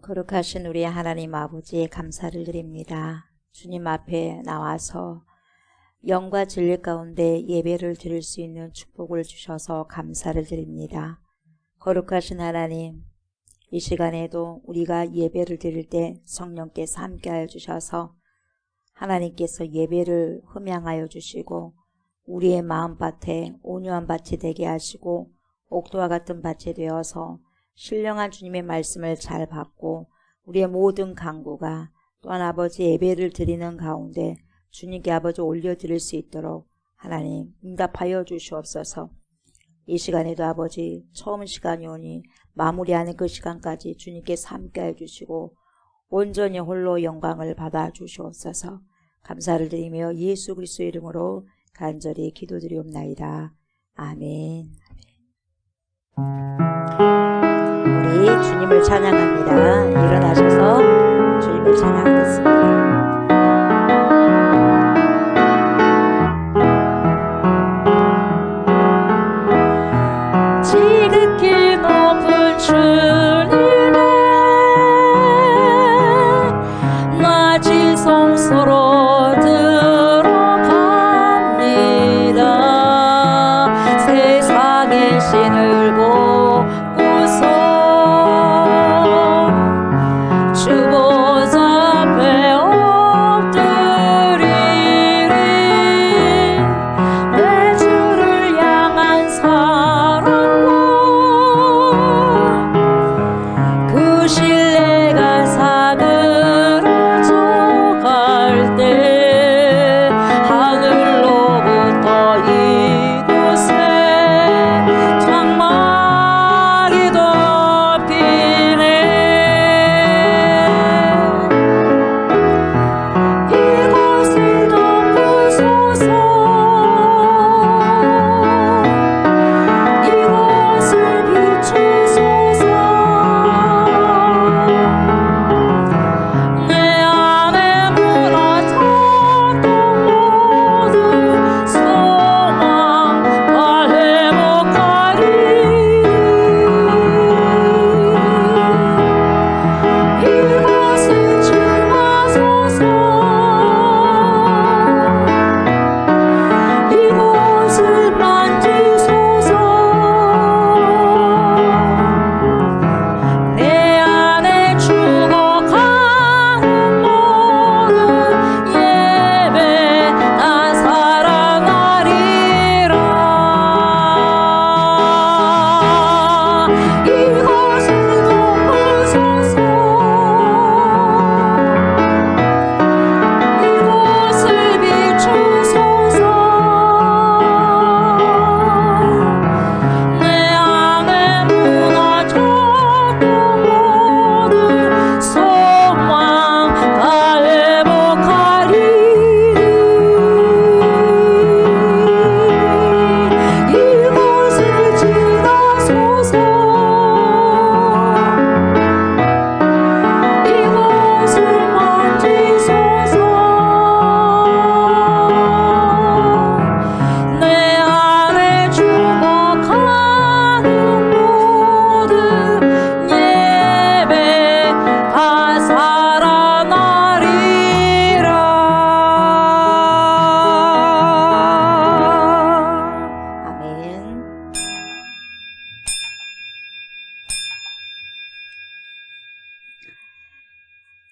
거룩하신 우리 하나님 아버지에 감사를 드립니다. 주님 앞에 나와서 영과 진리 가운데 예배를 드릴 수 있는 축복을 주셔서 감사를 드립니다. 거룩하신 하나님, 이 시간에도 우리가 예배를 드릴 때 성령께서 함께하여 주셔서 하나님께서 예배를 흠양하여 주시고 우리의 마음밭에 온유한 밭이 되게 하시고 옥토와 같은 밭이 되어서 신령한 주님의 말씀을 잘 받고 우리의 모든 간구가 또한 아버지 예배를 드리는 가운데 주님께 아버지 올려드릴 수 있도록 하나님 응답하여 주시옵소서. 이 시간에도 아버지 처음 시간이 오니 마무리하는 그 시간까지 주님께서 함께해 주시고 온전히 홀로 영광을 받아 주시옵소서. 감사를 드리며 예수 그리스도의 이름으로 간절히 기도드리옵나이다. 아멘. 우리 주님을 찬양합니다. 일어나셔서 주님을 찬양하겠습니다. 지극히 높은 주님의 낮은 성소로 들어갑니다. 세상의 신을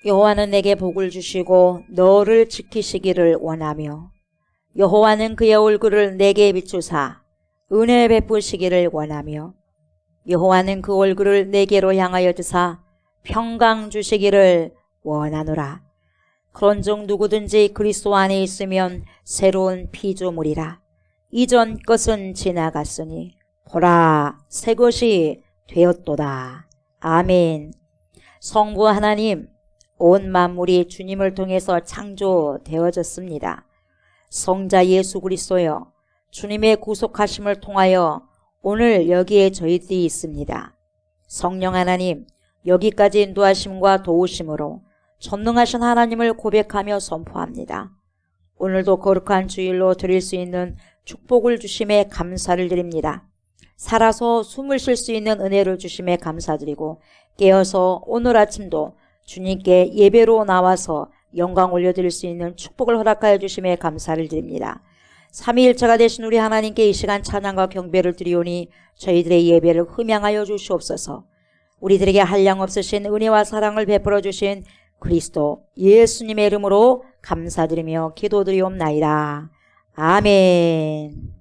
여호와는 내게 복을 주시고 너를 지키시기를 원하며 여호와는 그의 얼굴을 내게 비추사 은혜 베푸시기를 원하며 여호와는 그 얼굴을 내게로 향하여 드사 평강 주시기를 원하노라. 그런즉 누구든지 그리스도 안에 있으면 새로운 피조물이라. 이전 것은 지나갔으니 보라 새 것이 되었도다. 아멘. 성부 하나님, 온 만물이 주님을 통해서 창조되어졌습니다. 성자 예수 그리스도여, 주님의 구속하심을 통하여 오늘 여기에 저희들이 있습니다. 성령 하나님, 여기까지 인도하심과 도우심으로 전능하신 하나님을 고백하며 선포합니다. 오늘도 거룩한 주일로 드릴 수 있는 축복을 주심에 감사를 드립니다. 살아서 숨을 쉴 수 있는 은혜를 주심에 감사드리고 깨어서 오늘 아침도 주님께 예배로 나와서 영광 올려드릴 수 있는 축복을 허락하여 주심에 감사를 드립니다. 삼위일체가 되신 우리 하나님께 이 시간 찬양과 경배를 드리오니 저희들의 예배를 흠양하여 주시옵소서. 우리들에게 한량없으신 은혜와 사랑을 베풀어 주신 그리스도 예수님의 이름으로 감사드리며 기도드리옵나이다. 아멘.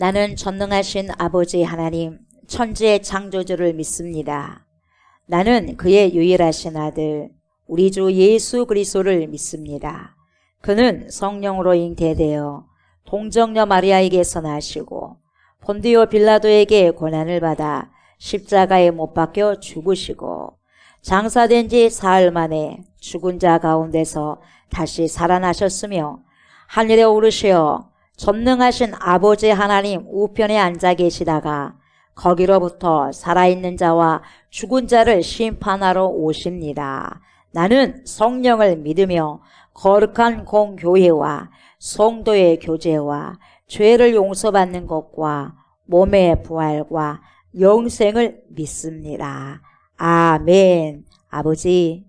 나는 전능하신 아버지 하나님, 천지의 창조주를 믿습니다. 나는 그의 유일하신 아들, 우리 주 예수 그리스도를 믿습니다. 그는 성령으로 잉태되어 동정녀 마리아에게서 나시고 본디오 빌라도에게 고난을 받아 십자가에 못 박혀 죽으시고 장사된 지 사흘 만에 죽은 자 가운데서 다시 살아나셨으며 하늘에 오르시어 전능하신 아버지 하나님 우편에 앉아 계시다가 거기로부터 살아있는 자와 죽은 자를 심판하러 오십니다. 나는 성령을 믿으며 거룩한 공교회와 성도의 교제와 죄를 용서받는 것과 몸의 부활과 영생을 믿습니다. 아멘. 아버지,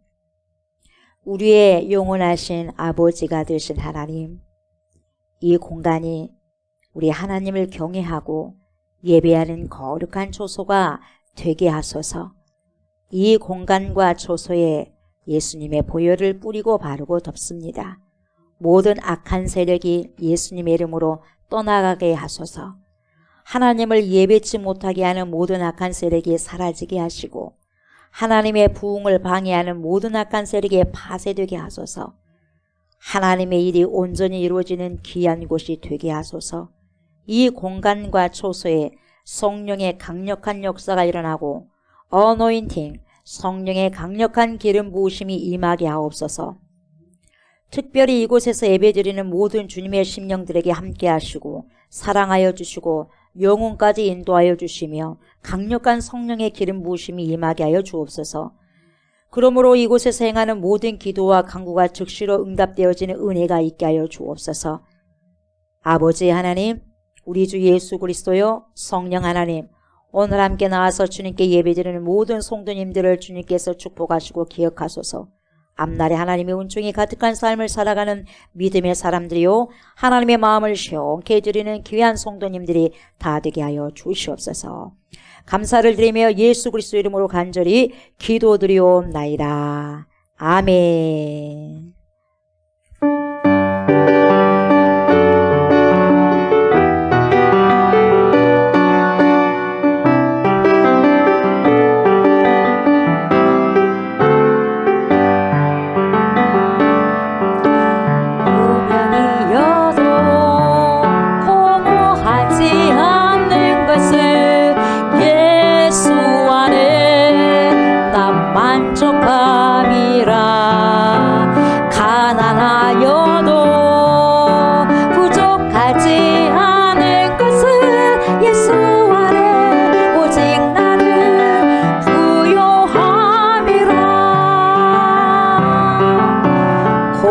우리의 영원하신 아버지가 되신 하나님, 이 공간이 우리 하나님을 경외하고 예배하는 거룩한 초소가 되게 하소서. 이 공간과 초소에 예수님의 보혈을 뿌리고 바르고 덮습니다. 모든 악한 세력이 예수님의 이름으로 떠나가게 하소서. 하나님을 예배치 못하게 하는 모든 악한 세력이 사라지게 하시고 하나님의 부흥을 방해하는 모든 악한 세력이 파쇄되게 하소서. 하나님의 일이 온전히 이루어지는 귀한 곳이 되게 하소서. 이 공간과 초소에 성령의 강력한 역사가 일어나고 어노인팅, 성령의 강력한 기름 부으심이 임하게 하옵소서. 특별히 이곳에서 예배드리는 모든 주님의 심령들에게 함께 하시고 사랑하여 주시고 영혼까지 인도하여 주시며 강력한 성령의 기름 부으심이 임하게 하여 주옵소서. 그러므로 이곳에서 행하는 모든 기도와 간구가 즉시로 응답되어지는 은혜가 있게 하여 주옵소서. 아버지 하나님, 우리 주 예수 그리스도요, 성령 하나님, 오늘 함께 나와서 주님께 예배드리는 모든 성도님들을 주님께서 축복하시고 기억하소서. 앞날에 하나님의 은총이 가득한 삶을 살아가는 믿음의 사람들이요, 하나님의 마음을 시원케 해드리는 귀한 성도님들이 다 되게 하여 주시옵소서. 감사를 드리며 예수 그리스도 이름으로 간절히 기도드리옵나이다. 아멘.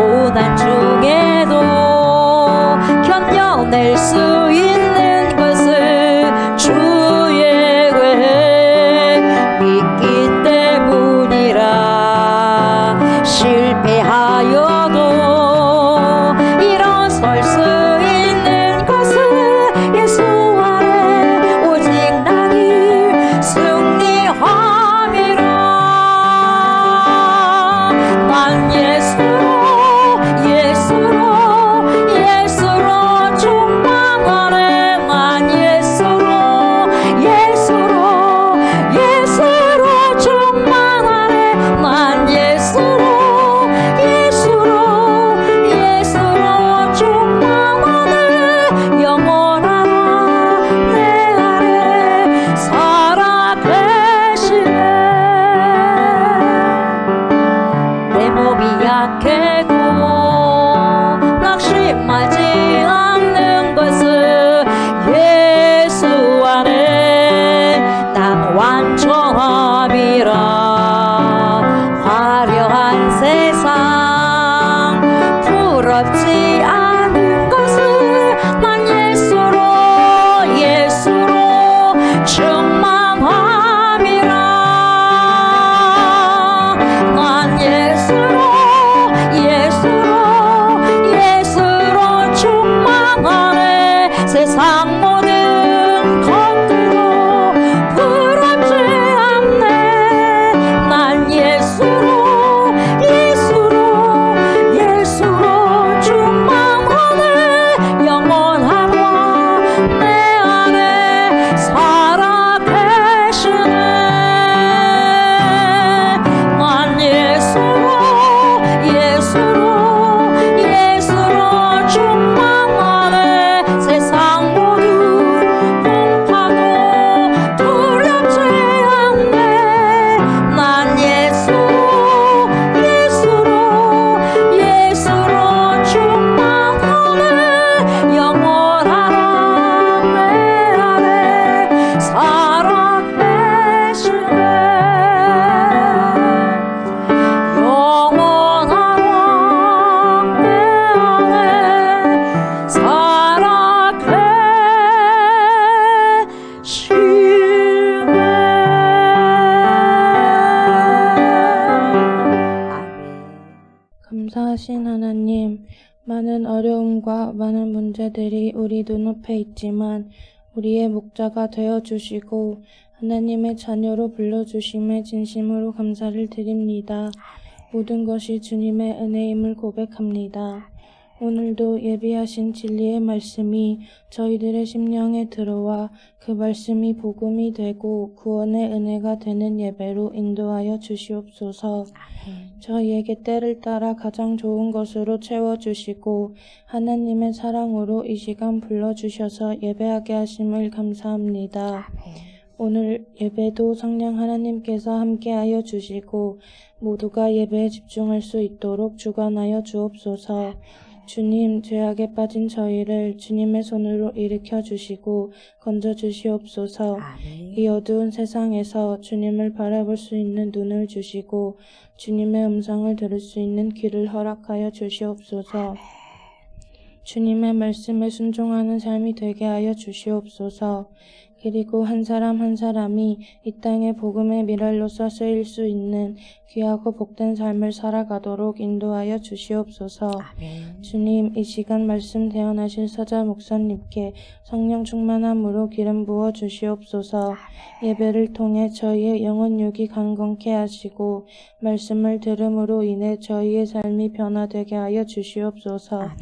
고난 중에도 견뎌낼 수 있는 것은 주의 계획 믿기 때문이라. 실패하여도 일어설 수 있는 것은 예수 아래 오직 나를 승리함이라. 난 예수로 충만하네. 난 예수로 충만하네. 난 예수로 충만하네. 영원하라 내 아래 살아계시네. 내 몸이 약해도 낙심하지 않는 것은 예수 안에 난 완전함이라. 화려한 세상 부럽지 않은 것은 난 예수로 충만함이라. 난 예수로 충만하네. 세상 모든 것들도 부럽지 않네. 난 예수로 충만하네. 영원하라 내 안에 살아계시네. 난 예수로 충만하네. 세상 모든 공파도 두렵지 않네. 난 예수로 충만하네. 영원하라 내 안에 살아계시네. 감사하신 하나님, 많은 어려움과 많은 문제들이 우리 눈앞에 있지만 우리의 목자가 되어주시고 하나님의 자녀로 불러주심에 진심으로 감사를 드립니다. 모든 것이 주님의 은혜임을 고백합니다. 오늘도 예비하신 진리의 말씀이 저희들의 심령에 들어와 그 말씀이 복음이 되고 구원의 은혜가 되는 예배로 인도하여 주시옵소서. 저희에게 때를 따라 가장 좋은 것으로 채워주시고 하나님의 사랑으로 이 시간 불러주셔서 예배하게 하심을 감사합니다. 오늘 예배도 성령 하나님께서 함께하여 주시고 모두가 예배에 집중할 수 있도록 주관하여 주옵소서. 주님, 죄악에 빠진 저희를 주님의 손으로 일으켜 주시고 건져 주시옵소서. 이 어두운 세상에서 주님을 바라볼 수 있는 눈을 주시고 주님의 음성을 들을 수 있는 귀를 허락하여 주시옵소서. 주님의 말씀에 순종하는 삶이 되게 하여 주시옵소서. 그리고 한 사람 한 사람이 이 땅의 복음의 미랄로서 쓰일 수 있는 귀하고 복된 삶을 살아가도록 인도하여 주시옵소서. 아멘. 주님, 이 시간 말씀 대언하실 서자 목사님께 성령 충만함으로 기름 부어 주시옵소서. 예배를 통해 저희의 영혼 육이 강건케 하시고 말씀을 들음으로 인해 저희의 삶이 변화되게 하여 주시옵소서. 아멘.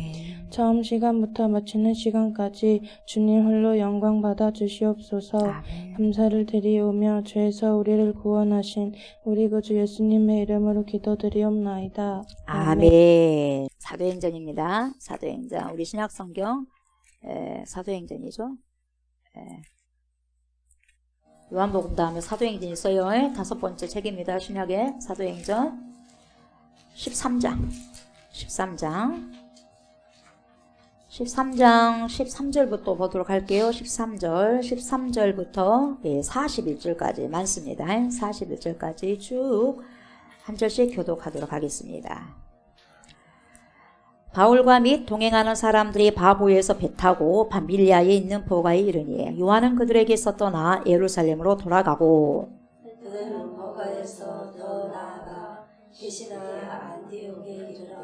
처음 시간부터 마치는 시간까지 주님 홀로 영광 받아 주시옵소서. 아멘. 감사를 드리오며 죄에서 우리를 구원하신 우리 구주 예수님의 이름으로 기도드리옵나이다. 아멘. 사도행전입니다. 사도행전. 우리 신약성경 사도행전이죠. 요한복음 다음에 사도행전이 있어요. 5번째 책입니다. 신약의 사도행전 13장 13절부터 보도록 할게요. 13절부터 41절까지 많습니다. 41절까지 쭉 한 절씩 교독하도록 하겠습니다. 바울과 및 동행하는 사람들이 바보에서 배 타고 밤빌리아에 있는 보가에 이르니 요한은 그들에게서 떠나 예루살렘으로 돌아가고 그들은 보가에서 더 나아가 피시다와 안디옥에 이르러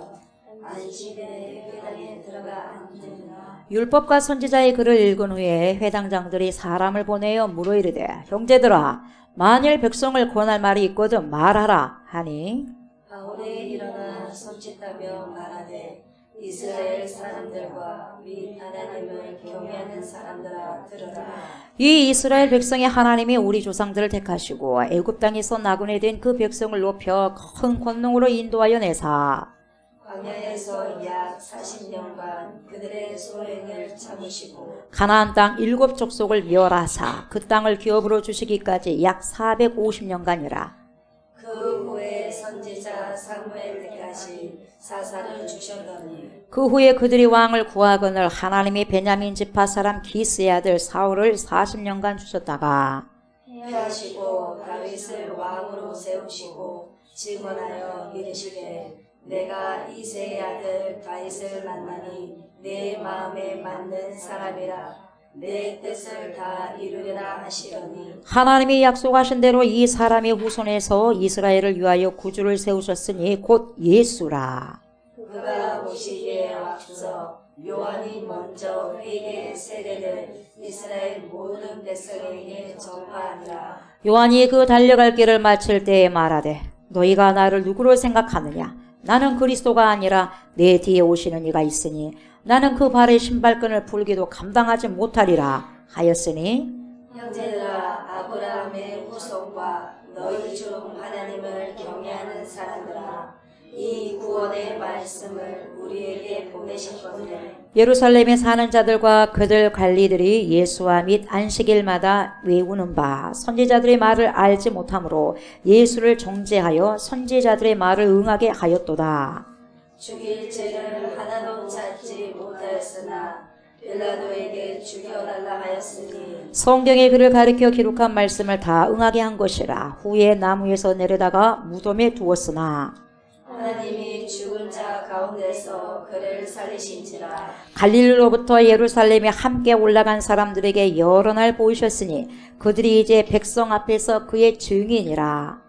안식일에 회당에 들어가 앉으나 율법과 선지자의 글을 읽은 후에 회당장들이 사람을 보내어 물어 이르되 형제들아 만일 백성을 권할 말이 있거든 말하라 하니 바울이 일어나 손짓하며 말하되 이스라엘 사람들과 및 하나님을 경외하는 사람들아 들으라. 이 이스라엘 백성의 하나님이 우리 조상들을 택하시고 애굽 땅에서 나그네된 그 백성을 높여 큰 권능으로 인도하여 내사 광야에서 약 40년간 그들의 소행을 참으시고 가나안 땅 7족속을 멸하사 그 땅을 기업으로 주시기까지 약 450년간이라. 그 후에 선지자 사무엘 때까지 사사를 주셨더니 그 후에 그들이 왕을 구하거늘 하나님이 베냐민 지파 사람 기스의 아들 사울을 40년간 주셨다가 패하시고 다윗을 왕으로 세우시고 증언하여 이르시되 내가 이새의 아들 다윗을 만나니 내 마음에 맞는 사람이라 내 뜻을 다 이루리라 하시더니 하나님이 약속하신 대로 이 사람의 후손에서 이스라엘을 위하여 구주를 세우셨으니 곧 예수라. 그가 오시기에 앞서 요한이 먼저 회개 세례를 이스라엘 모든 백성에게 전파하니라. 요한이 그 달려갈 길을 마칠 때에 말하되 너희가 나를 누구로 생각하느냐 나는 그리스도가 아니라 내 뒤에 오시는 이가 있으니 나는 그 발의 신발끈을 풀기도 감당하지 못하리라 하였으니 형제들아 아브라함의 후손과 너희 중 하나님을 경외하는 사람들아 이 구원의 말씀을 우리에게 보내셨거늘 예루살렘에 사는 자들과 그들 관리들이 예수와 및 안식일마다 외우는 바 선지자들의 말을 알지 못하므로 예수를 정죄하여 선지자들의 말을 응하게 하였도다. 죽일 죄를 하나도 찾지 못하였으나 빌라도에게 죽여달라 하였으니 성경에 그를 가리켜 기록한 말씀을 다 응하게 한 것이라. 후에 나무에서 내려다가 무덤에 두었으나 하나님이 죽은 자 가운데서 그를 살리신지라. 갈릴리로부터 예루살렘에 함께 올라간 사람들에게 여러 날 보이셨으니 그들이 이제 백성 앞에서 그의 증인이라.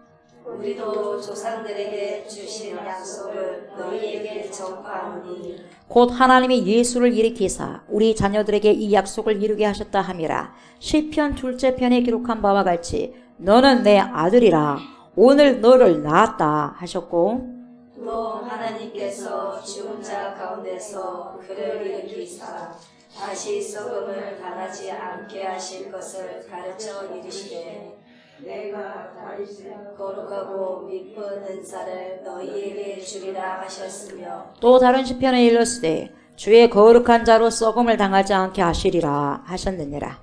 우리도 조상들에게 주신 약속을 너희에게 전파하노니 곧 하나님이 예수를 일으키사 우리 자녀들에게 이 약속을 이루게 하셨다 함이라. 시편 2째 편에 기록한 바와 같이 너는 내 아들이라 오늘 너를 낳았다 하셨고 또 하나님께서 죽은 자 가운데서 그를 일으키사 다시 썩음을 당하지 않게 하실 것을 가르쳐 이르시되 내가 다윗의 거룩하고 미쁜 은사를 너희에게 주리라 하셨으며 또 다른 시편에 일렀으되 주의 거룩한 자로 썩음을 당하지 않게 하시리라 하셨느니라.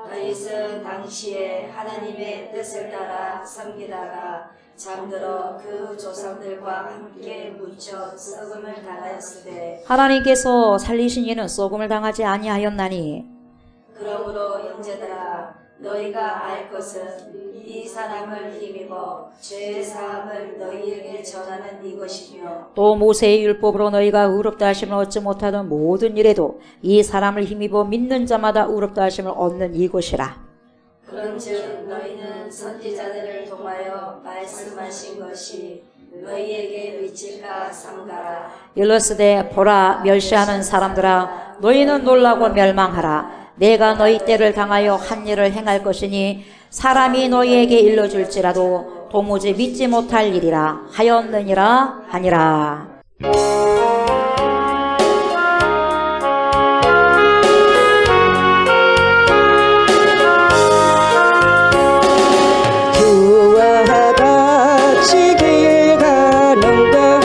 다윗은 당시에 하나님의 뜻을 따라 섬기다가 잠들어 그 조상들과 함께 묻혀 썩음을 당하였으되 하나님께서 살리신 이는 썩음을 당하지 아니하였나니 그러므로 형제들아 너희가 알 것은 이 사람을 힘입어 죄 사함을 너희에게 전하는 이것이며 또 모세의 율법으로 너희가 의롭다 하심을 얻지 못하던 모든 일에도 이 사람을 힘입어 믿는 자마다 의롭다 하심을 얻는 이것이라. 그런즉 너희는 선지자들을 통하여 말씀하신 것이 너희에게 미칠까 삼가라. 일러스되 보라 멸시하는 사람들아 너희는 놀라고 멸망하라. 내가 너희 때를 당하여 한 일을 행할 것이니 사람이 너희에게 일러줄지라도 도무지 믿지 못할 일이라 하였느니라 하니라. 주와 같이 길 가는 것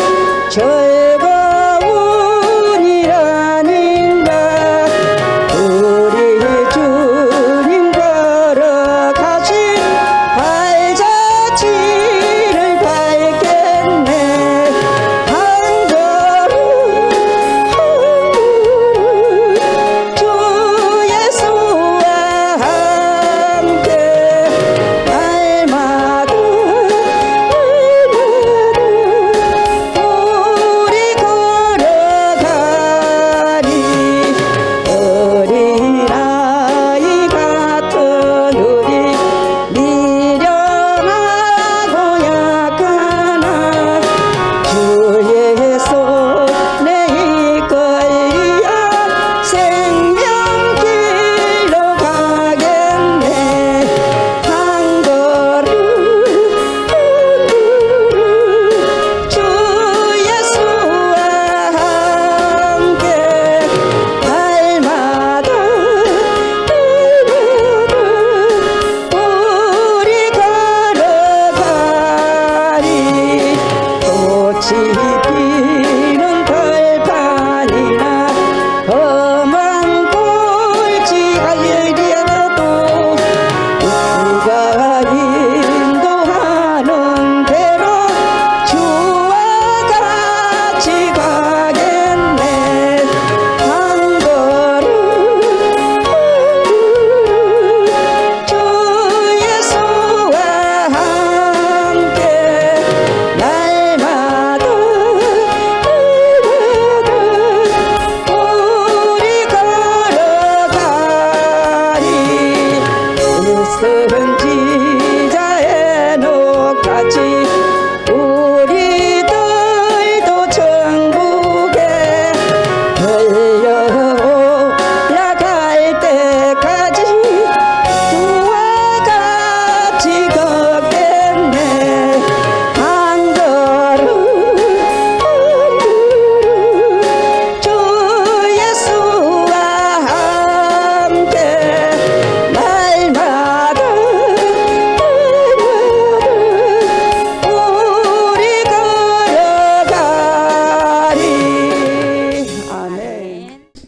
즐거운이라는가 우리 주님 걸어가신 발자취를 밟겠네 한전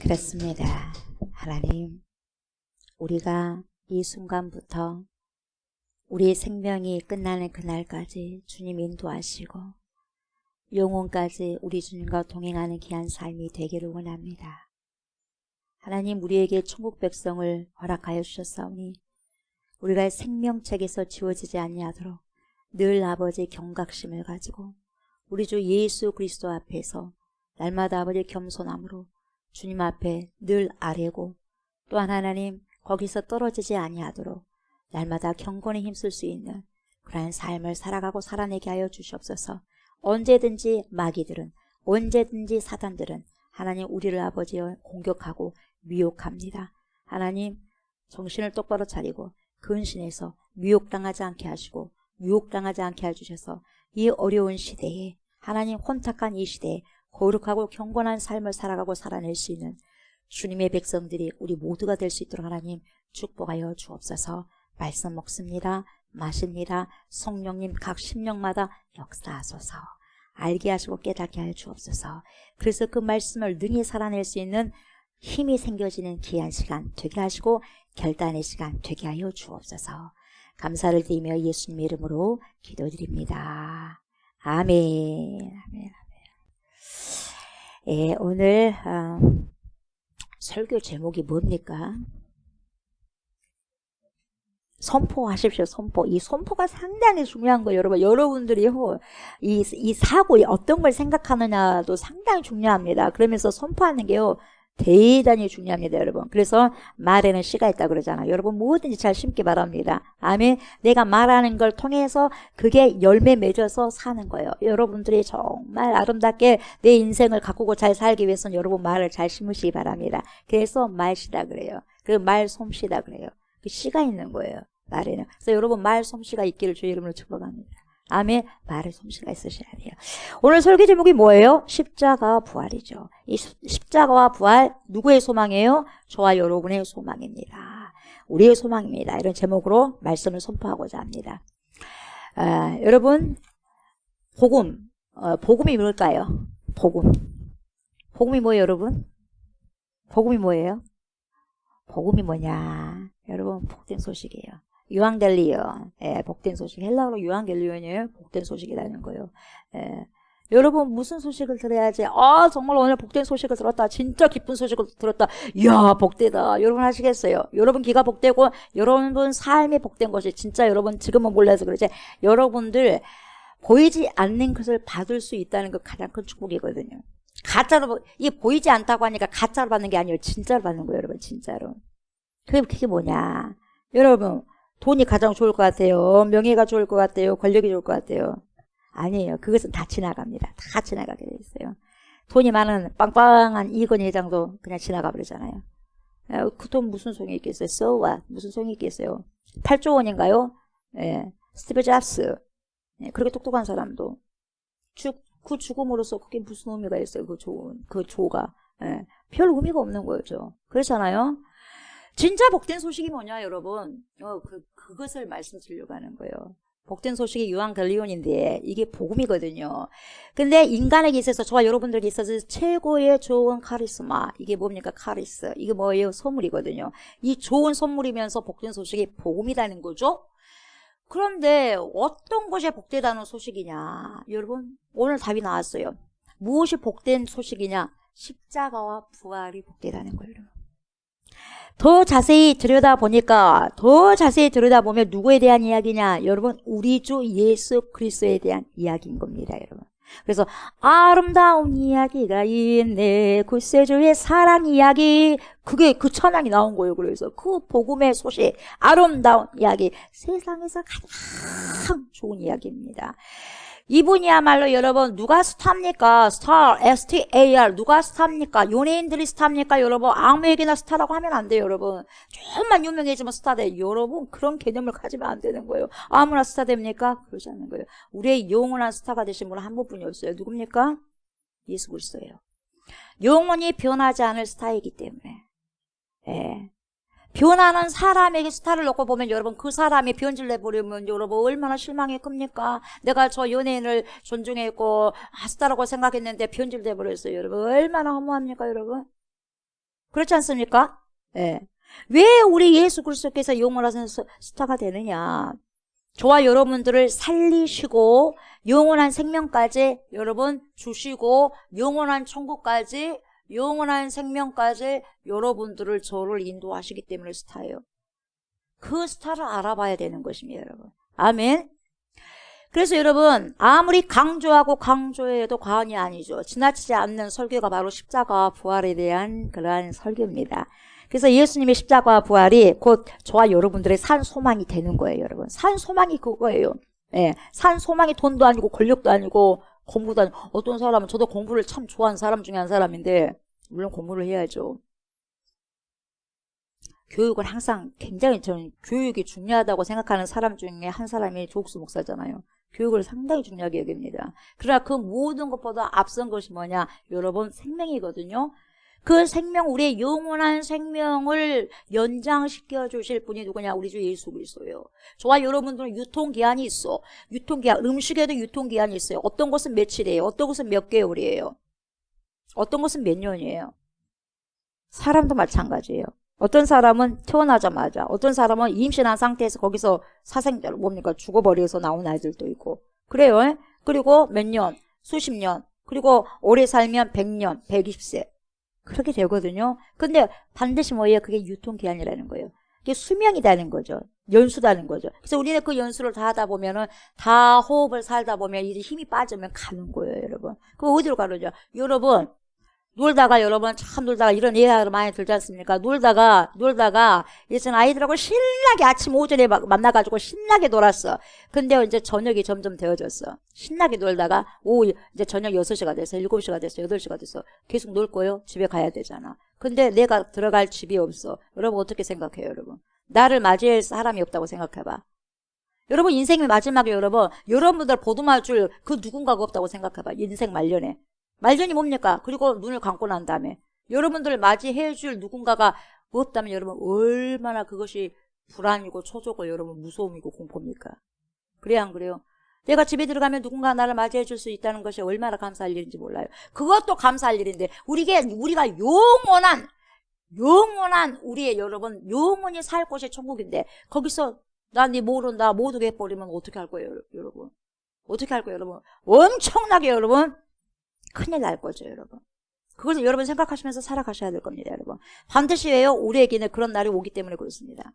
그렇습니다. 하나님, 우리가 이 순간부터 우리의 생명이 끝나는 그날까지 주님 인도하시고 영혼까지 우리 주님과 동행하는 귀한 삶이 되기를 원합니다. 하나님, 우리에게 천국 백성을 허락하여 주셨사오니 우리가 생명책에서 지워지지 아니하도록 늘 아버지의 경각심을 가지고 우리 주 예수 그리스도 앞에서 날마다 아버지의 겸손함으로 주님 앞에 늘 아뢰고, 또한 하나님 거기서 떨어지지 아니하도록 날마다 경건에 힘쓸 수 있는 그러한 삶을 살아가고 살아내게 하여 주시옵소서. 언제든지 마귀들은, 언제든지 사단들은 하나님 우리를 아버지여 공격하고 미혹합니다. 하나님, 정신을 똑바로 차리고 근신해서 미혹당하지 않게 하시고 유혹당하지 않게 해주셔서 이 어려운 시대에, 하나님 혼탁한 이 시대에 거룩하고 경건한 삶을 살아가고 살아낼 수 있는 주님의 백성들이 우리 모두가 될 수 있도록 하나님 축복하여 주옵소서. 말씀 먹습니다. 마십니다. 성령님 각 심령마다 역사하소서. 알게 하시고 깨닫게 하여 주옵소서. 그래서 그 말씀을 능히 살아낼 수 있는 힘이 생겨지는 귀한 시간 되게 하시고 결단의 시간 되게 하여 주옵소서. 감사를 드리며 예수님 이름으로 기도드립니다. 아멘. 아멘. 예, 오늘 설교 제목이 뭡니까? 선포하십시오. 선포. 이 선포가 상당히 중요한 거예요. 여러분, 여러분들이 이 사고에 어떤 걸 생각하느냐도 상당히 중요합니다. 그러면서 선포하는 게요 대단히 중요합니다, 여러분. 그래서 말에는 씨가 있다 그러잖아요. 여러분, 뭐든지 잘 심기 바랍니다. 아멘. 내가 말하는 걸 통해서 그게 열매 맺어서 사는 거예요. 여러분들이 정말 아름답게 내 인생을 가꾸고 잘 살기 위해서는 여러분 말을 잘 심으시기 바랍니다. 그래서 말씨다 그래요. 그리고 말솜씨다 그래요. 그 씨가 있는 거예요, 말에는. 그래서 여러분 말 솜씨가 있기를 주의 이름으로 축복합니다. 아멘. 말의 솜씨가 있으셔야 돼요. 오늘 설교 제목이 뭐예요? 십자가와 부활이죠. 이 십자가와 부활 누구의 소망이에요? 저와 여러분의 소망입니다. 우리의 소망입니다. 이런 제목으로 말씀을 선포하고자 합니다. 여러분, 복음이 뭘까요? 복음이 뭐예요, 여러분? 복음이 뭐예요? 복음이 뭐냐? 여러분, 복된 소식이에요. 유앙겔리온, 복된 소식. 헬라어로 유앙겔리온이에요. 복된 소식이라는 거예요. 여러분, 무슨 소식을 들어야지? 정말 오늘 복된 소식을 들었다. 진짜 기쁜 소식을 들었다. 이야, 복되다. 여러분 하시겠어요? 여러분 기가 복되고, 여러분 삶이 복된 것이 진짜 여러분 지금은 몰라서 그러지. 여러분들 보이지 않는 것을 받을 수 있다는 것 가장 큰 축복이거든요. 가짜로, 이게 보이지 않다고 하니까 가짜로 받는 게 아니에요. 진짜로 받는 거예요, 여러분, 진짜로. 그게 뭐냐? 여러분, 돈이 가장 좋을 것 같아요. 명예가 좋을 것 같아요. 권력이 좋을 것 같아요. 아니에요. 그것은 다 지나갑니다. 다 지나가게 돼 있어요. 돈이 많은 빵빵한 이건희 회장도 그냥 지나가 버리잖아요. 그 돈 무슨 소용이 있겠어요? So what? 무슨 소용이 있겠어요? 8조 원인가요? 스티브 잡스. 그렇게 똑똑한 사람도 그 죽음으로써 그게 무슨 의미가 있어요? 그 조가. 별 의미가 없는 거죠. 그렇잖아요. 진짜 복된 소식이 뭐냐, 여러분? 그것을 말씀드리려고 하는 거예요. 복된 소식이 유앙겔리온인데 이게 복음이거든요. 근데 인간에게 있어서, 저와 여러분들에게 있어서 최고의 좋은 카리스마, 이게 뭡니까? 카리스. 이게 뭐예요? 선물이거든요. 이 좋은 선물이면서 복된 소식이 복음이라는 거죠. 그런데 어떤 것이 복되다는 소식이냐? 여러분, 오늘 답이 나왔어요. 무엇이 복된 소식이냐? 십자가와 부활이 복되다는 거예요, 여러분. 더 자세히 들여다보면 누구에 대한 이야기냐? 여러분, 우리 주 예수 그리스도에 대한 이야기인 겁니다, 여러분. 그래서 아름다운 이야기가 있네, 구세주의 사랑 이야기, 그게 그 찬양이 나온 거예요. 그래서 그 복음의 소식, 아름다운 이야기, 세상에서 가장 좋은 이야기입니다. 이분이야말로 여러분, 누가 스타입니까? 스타, STAR. 누가 스타입니까? 연예인들이 스타입니까? 여러분, 아무에게나 스타라고 하면 안 돼요, 여러분. 좀만 유명해지면 스타돼. 여러분, 그런 개념을 가지면 안 되는 거예요. 아무나 스타 됩니까? 그러지 않는 거예요. 우리의 영원한 스타가 되신 분은 한 분뿐이었어요. 누굽니까? 예수 그리스도예요. 영원히 변하지 않을 스타이기 때문에. 변하는 사람에게 스타를 놓고 보면 여러분, 그 사람이 변질내버리면 여러분 얼마나 실망이 큽니까? 내가 저 연예인을 존중했고 스타라고 생각했는데 변질돼버렸어요. 여러분 얼마나 허무합니까, 여러분? 그렇지 않습니까? 예. 왜 우리 예수 그리스도께서 영원한 스타가 되느냐? 저와 여러분들을 살리시고 영원한 생명까지 여러분 주시고 영원한 천국까지 영원한 생명까지 여러분들을 저를 인도하시기 때문에 스타예요. 그 스타를 알아봐야 되는 것입니다, 여러분. 아멘. 그래서 여러분 아무리 강조하고 강조해도 과언이 아니죠. 지나치지 않는 설교가 바로 십자가와 부활에 대한 그러한 설교입니다. 그래서 예수님의 십자가와 부활이 곧 저와 여러분들의 산 소망이 되는 거예요, 여러분. 산 소망이 그거예요. 예, 산 소망이 돈도 아니고 권력도 아니고 공부도 아니고, 어떤 사람은 저도 공부를 참 좋아하는 사람 중에 한 사람인데 물론 공부를 해야죠. 교육은 항상 굉장히 저는 교육이 중요하다고 생각하는 사람 중에 한 사람이 조옥수 목사잖아요. 교육을 상당히 중요하게 여깁니다. 그러나 그 모든 것보다 앞선 것이 뭐냐? 여러분 생명이거든요. 그 생명, 우리의 영원한 생명을 연장시켜 주실 분이 누구냐? 우리 주 예수 그리스도예요. 저와 여러분들은 유통기한이 있어. 유통기한, 음식에도 유통기한이 있어요. 어떤 것은 며칠이에요. 어떤 것은 몇 개월이에요. 어떤 것은 몇 년이에요. 사람도 마찬가지예요. 어떤 사람은 태어나자마자, 어떤 사람은 임신한 상태에서 거기서 사생자로 뭡니까? 죽어버려서 나온 아이들도 있고. 그래요. 그리고 몇 년, 수십 년, 그리고 오래 살면 100년, 120세. 그렇게 되거든요. 근데 반드시 뭐예요? 그게 유통기한이라는 거예요. 그게 수명이라는 거죠. 연수라는 거죠. 그래서 우리는 그 연수를 다 하다 보면은, 다 호흡을 살다 보면 이제 힘이 빠지면 가는 거예요, 여러분. 그거 어디로 가르죠? 여러분, 놀다가 여러분 참 놀다가 이런 예화를 많이 들지 않습니까? 놀다가 이제 아이들하고 신나게 아침 오전에 만나가지고 신나게 놀았어. 근데 이제 저녁이 점점 되어졌어. 신나게 놀다가 이제 저녁 6시가 됐어. 7시가 됐어. 8시가 됐어. 계속 놀 거예요? 집에 가야 되잖아. 근데 내가 들어갈 집이 없어. 여러분 어떻게 생각해요, 여러분? 나를 맞이할 사람이 없다고 생각해봐. 여러분 인생의 마지막에 여러분들 보듬어줄 그 누군가가 없다고 생각해봐. 인생 말년에. 말년이 뭡니까? 그리고 눈을 감고 난 다음에 여러분들을 맞이해줄 누군가가 없다면 여러분 얼마나 그것이 불안이고 초조고 여러분 무서움이고 공포입니까? 그래요, 안 그래요? 내가 집에 들어가면 누군가 나를 맞이해줄 수 있다는 것이 얼마나 감사할 일인지 몰라요. 그것도 감사할 일인데 우리가 영원한 우리의 여러분 영원히 살 곳이 천국인데 거기서 난 네 모른다 못 오게 해버리면 어떻게 할 거예요, 여러분? 어떻게 할 거예요, 여러분? 엄청나게 여러분 큰일 날 거죠, 여러분. 그것을 여러분 생각하시면서 살아가셔야 될 겁니다, 여러분. 반드시 왜요? 우리에게는 그런 날이 오기 때문에 그렇습니다.